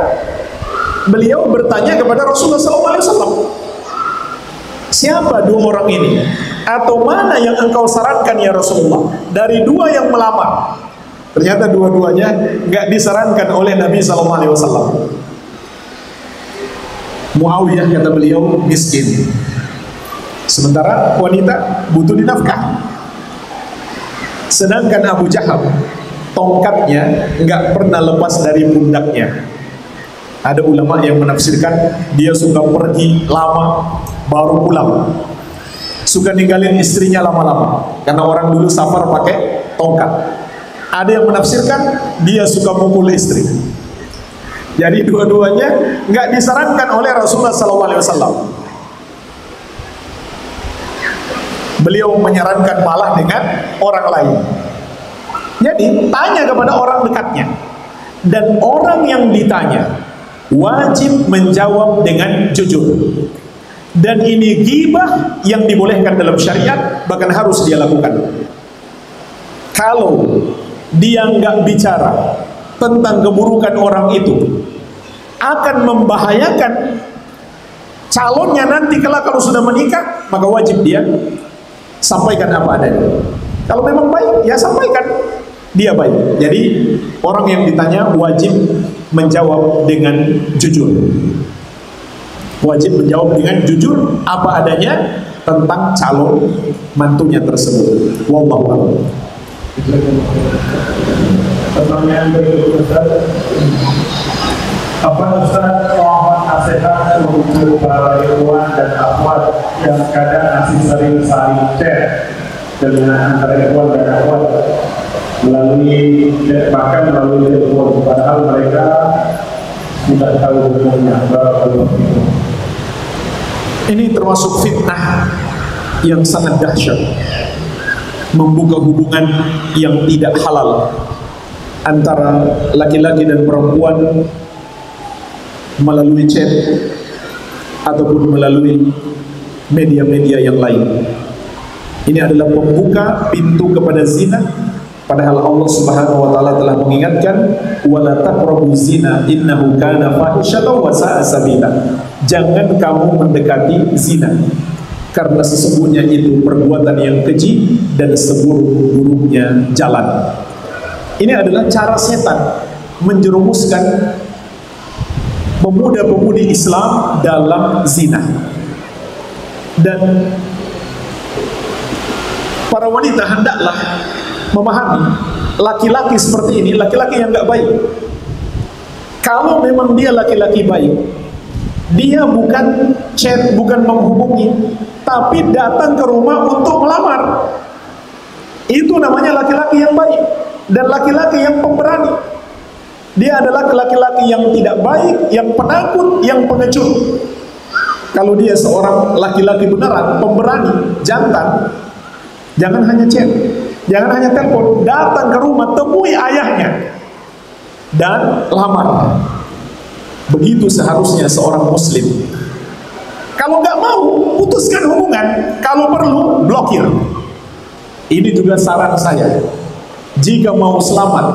beliau bertanya kepada Rasulullah SAW, siapa dua orang ini? Atau mana yang engkau sarankan ya Rasulullah? Dari dua yang melamar. Ternyata dua-duanya nggak disarankan oleh Nabi SAW. Muawiyah, kata beliau, miskin, sementara wanita butuh dinafkah. Sedangkan Abu Jahal, tongkatnya nggak pernah lepas dari pundaknya. Ada ulama yang menafsirkan dia suka pergi lama baru pulang, suka ninggalin istrinya lama-lama, karena orang dulu safar pakai tongkat. Ada yang menafsirkan dia suka mukul istri. Jadi dua-duanya nggak disarankan oleh Rasulullah SAW. Beliau menyarankan malah dengan orang lain. Jadi tanya kepada orang dekatnya, dan orang yang ditanya wajib menjawab dengan jujur. Dan ini ghibah yang dibolehkan dalam syariat, bahkan harus dia lakukan. Kalau dia nggak bicara tentang keburukan orang itu, akan membahayakan calonnya nanti kalau sudah menikah, maka wajib dia sampaikan apa adanya. Kalau memang baik, ya sampaikan dia baik. Jadi orang yang ditanya wajib menjawab dengan jujur. Wajib menjawab dengan jujur apa adanya tentang calon mantunya tersebut. Wallahu a'lam. Pertanyaan berikutnya, Ustaz. Apa Ustaz mohon nasihat untuk para ikhwan dan akhwat yang kadang masih sering saling chat dengan antara ikhwan dan akhwat melalui bahkan melalui telepon, padahal mereka tidak tahu hukumnya. Ini termasuk fitnah yang sangat dahsyat, membuka hubungan yang tidak halal antara laki-laki dan perempuan melalui chat ataupun melalui media-media yang lain. Ini adalah pembuka pintu kepada zina, padahal Allah Subhanahu wa taala telah mengingatkan, wala taqrabu zina innahu kana fahisyatan wa sa'a sabila. Jangan kamu mendekati zina, karena sesungguhnya itu perbuatan yang keji dan seburuk-buruknya jalan. Ini adalah cara setan menjerumuskan pemuda-pemudi Islam dalam zina. Dan para wanita hendaklah memahami laki-laki seperti ini, laki-laki yang gak baik. Kalau memang dia laki-laki baik, dia bukan chat, bukan menghubungi, tapi datang ke rumah untuk melamar. Itu namanya laki-laki yang baik dan laki-laki yang pemberani. Dia adalah laki-laki yang tidak baik, yang penakut, yang pengecut. Kalau dia seorang laki-laki beneran, pemberani, jantan, jangan hanya chat, jangan hanya telepon, datang ke rumah, temui ayahnya dan lamar. Begitu seharusnya seorang muslim. Kalau nggak mau, putuskan hubungan. Kalau perlu, blokir. Ini juga saran saya. Jika mau selamat,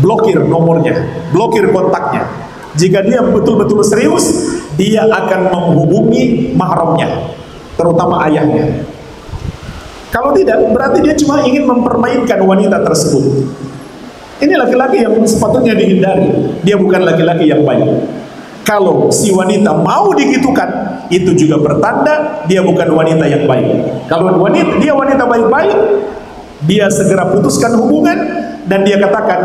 blokir nomornya, blokir kontaknya. Jika dia betul-betul serius, dia akan menghubungi mahramnya, terutama ayahnya. Kalau tidak, berarti dia cuma ingin mempermainkan wanita tersebut. Ini laki-laki yang sepatutnya dihindari. Dia bukan laki-laki yang baik. Kalau si wanita mau digitukan, itu juga bertanda dia bukan wanita yang baik. Kalau dia wanita baik-baik, dia segera putuskan hubungan dan dia katakan,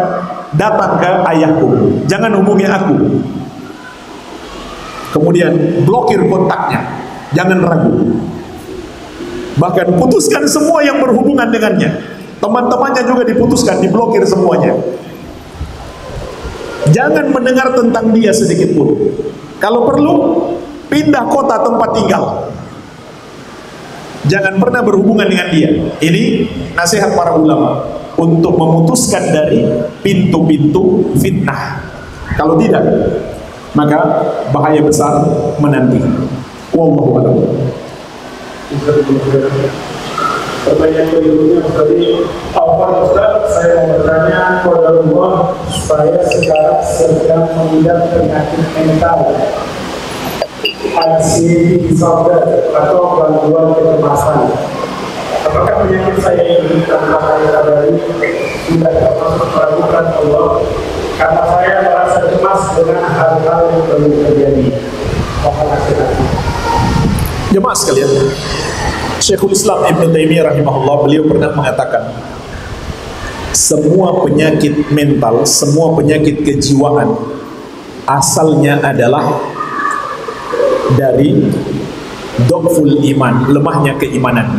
datang ke ayahku, jangan hubungi aku. Kemudian blokir kontaknya, jangan ragu. Bahkan putuskan semua yang berhubungan dengannya. Teman-temannya juga diputuskan, diblokir semuanya. Jangan mendengar tentang dia sedikit pun. Kalau perlu, pindah kota tempat tinggal. Jangan pernah berhubungan dengan dia. Ini nasihat para ulama untuk memutuskan dari pintu-pintu fitnah. Kalau tidak, maka bahaya besar menanti. Wallahu a'lam. Pertanyaan berikutnya tadi, Ustaz, saya mau bertanya kepada Allah, saya sekarang sedang mengidap penyakit mental, anxiety disorder atau gangguan kecemasan. Apakah penyakit saya ini tanpa saya sadari sudah termasuk meragukan Allah? Karena saya merasa cemas dengan hal-hal yang perlu terjadi. Mohon nasihatnya. Jemaah sekalian, Syekhul Islam Ibn Taimiyah rahimahullah, beliau pernah mengatakan, semua penyakit mental, semua penyakit kejiwaan asalnya adalah dari dhaful iman, lemahnya keimanan.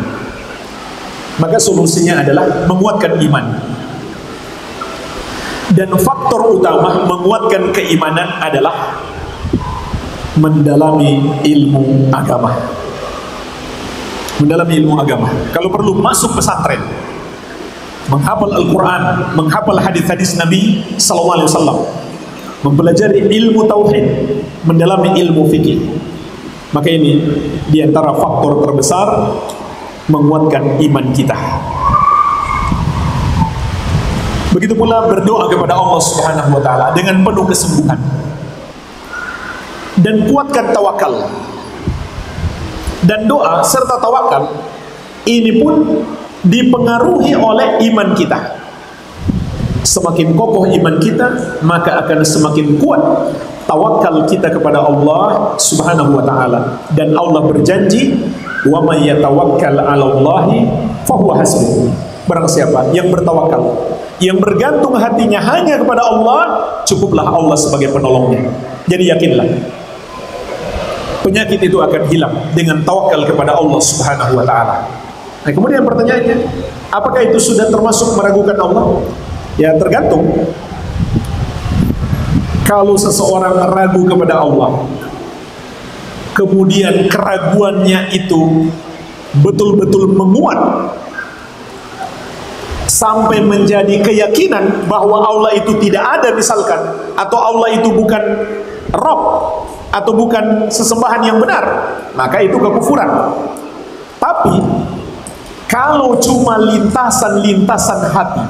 Maka solusinya adalah menguatkan iman. Dan faktor utama menguatkan keimanan adalah mendalami ilmu agama. Mendalami ilmu agama. Kalau perlu masuk pesantren, menghafal Al-Quran, menghafal hadis-hadis Nabi SAW, mempelajari ilmu tauhid, mendalami ilmu fikih. Maka ini diantara faktor terbesar menguatkan iman kita. Begitu pula berdoa kepada Allah Subhanahu wa taala dengan penuh kesungguhan. Dan kuatkan tawakal. Dan doa serta tawakal ini pun dipengaruhi oleh iman kita. Semakin kokoh iman kita, maka akan semakin kuat tawakal kita kepada Allah Subhanahu wa taala. Dan Allah berjanji, "Wa may yatawakkal 'alallahi fahuwa hasbuh." Barang siapa yang bertawakal, yang bergantung hatinya hanya kepada Allah, cukuplah Allah sebagai penolongnya. Jadi yakinlah, penyakit itu akan hilang dengan tawakal kepada Allah Subhanahu wa taala. Nah, kemudian pertanyaannya, apakah itu sudah termasuk meragukan Allah? Ya, tergantung. Kalau seseorang ragu kepada Allah, kemudian keraguannya itu betul-betul menguat sampai menjadi keyakinan bahwa Allah itu tidak ada misalkan, atau Allah itu bukan Rabb, atau bukan sesembahan yang benar, maka itu kekufuran. Tapi kalau cuma lintasan-lintasan hati,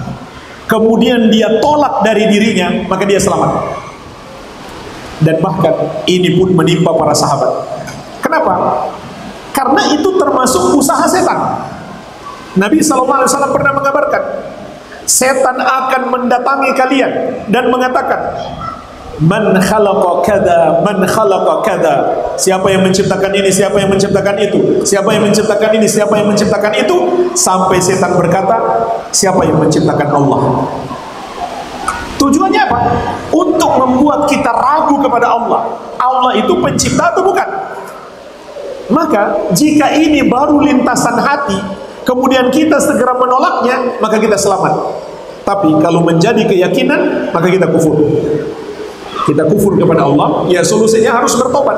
kemudian dia tolak dari dirinya, maka dia selamat. Dan bahkan ini pun menimpa para sahabat. Kenapa? Karena itu termasuk usaha setan. Nabi SAW pernah mengabarkan, setan akan mendatangi kalian dan mengatakan, man khalaqa kada, man khalaqa kada. Siapa yang menciptakan ini, siapa yang menciptakan itu, siapa yang menciptakan ini, siapa yang menciptakan itu, sampai setan berkata, siapa yang menciptakan Allah. Tujuannya apa? Untuk membuat kita ragu kepada Allah. Allah itu pencipta atau bukan? Maka jika ini baru lintasan hati, kemudian kita segera menolaknya, maka kita selamat. Tapi kalau menjadi keyakinan, maka kita kufur. Kita kufur kepada Allah, ya solusinya harus bertobat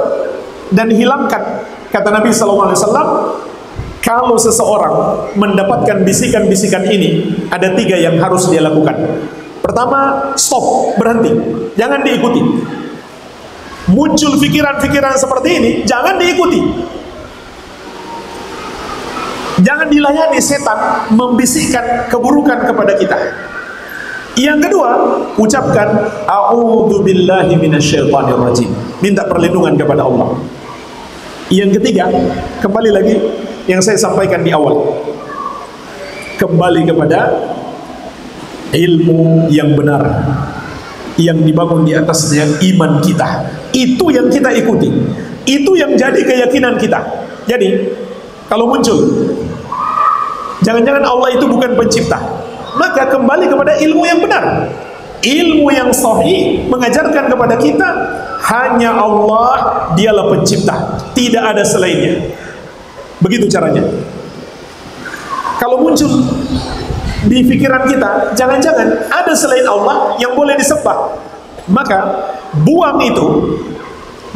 dan hilangkan. Kata Nabi SAW, kalau seseorang mendapatkan bisikan-bisikan ini, ada 3 yang harus dia lakukan. Pertama, stop, berhenti, jangan diikuti. Muncul pikiran-pikiran seperti ini, jangan diikuti. Jangan dilayani setan membisikkan keburukan kepada kita. Yang kedua, ucapkan a'udzubillahi minasyaitonir rajim. Minta perlindungan kepada Allah. Yang ketiga, kembali lagi yang saya sampaikan di awal. Kembali kepada ilmu yang benar, yang dibangun di atasnya iman kita. Itu yang kita ikuti. Itu yang jadi keyakinan kita. Jadi, kalau muncul, jangan-jangan Allah itu bukan pencipta, maka kembali kepada ilmu yang benar. Ilmu yang sahih mengajarkan kepada kita hanya Allah, dialah pencipta, tidak ada selainnya. Begitu caranya. Kalau muncul di pikiran kita, jangan-jangan ada selain Allah yang boleh disembah, maka buang itu,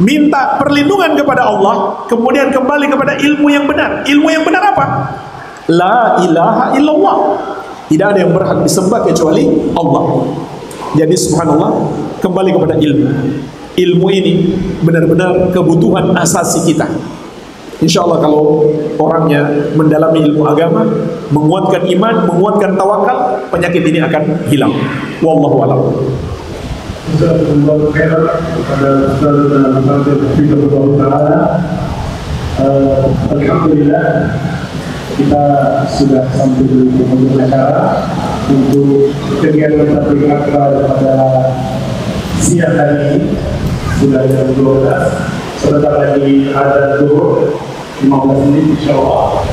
minta perlindungan kepada Allah, kemudian kembali kepada ilmu yang benar. Ilmu yang benar apa? La ilaha illallah. Tidak ada yang berhak disembah kecuali Allah. Jadi subhanallah, kembali kepada ilmu. Ilmu ini benar-benar kebutuhan asasi kita. Insya Allah kalau orangnya mendalami ilmu agama, menguatkan iman, menguatkan tawakal, penyakit ini akan hilang. Wallahu a'lam. Jazakumullahu khairan kepada Ustaz Hafizahullah Ta'ala. Alhamdulillah kita sudah sampai di penghujung acara untuk kegiatan tabligh akbar pada siang hari ini. Sudah jam 12, sebentar lagi ada zuhur 15 menit insyaallah.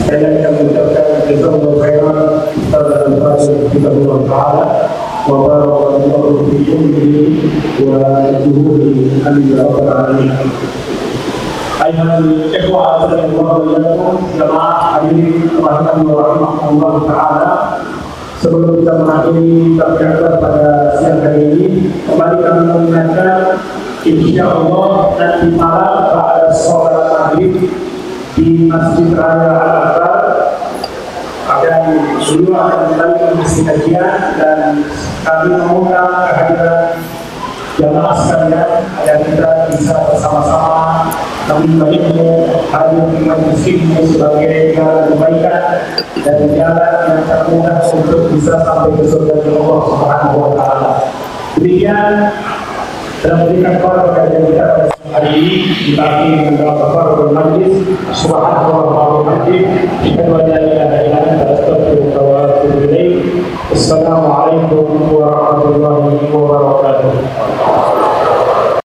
Saya akan mengucapkan jazakumullahu khairan kepada Ustaz Hafizahullah Ta'ala wa barakallahu fi ilmihi wa juhudi amin ya rabbal alamin. Ayuhal ikhwah radhiyallahu anhum jamaah hadirin rahimahullah taala. Sebelum kita mengakhiri tabligh akbar pada siang hari ini, kembali kami mengingatkan insyaallah nanti malam pada sholat maghrib di Masjid Raya Al-Akbar akan seluruh akan kembali mengisi kajian, dan kami memohon kehadiran jamaah sekalian agar kita bisa bersama-sama menimba ilmu, hadir di masjid ini sebagai jalan kebaikan dan jalan yang termudah untuk bisa sampai ke surga Allah Subhanahu wa Ta'ala. Demikian dalam berikan kepada kajian kita pada hari ini, kita akhiri dengan doa kafaratul majlis. Subhanallah wa bihamdihi, asyhadu an la ilaha illa anta, astaghfiruka wa atubu ilaik. Assalamualaikum warahmatullahi wabarakatuh.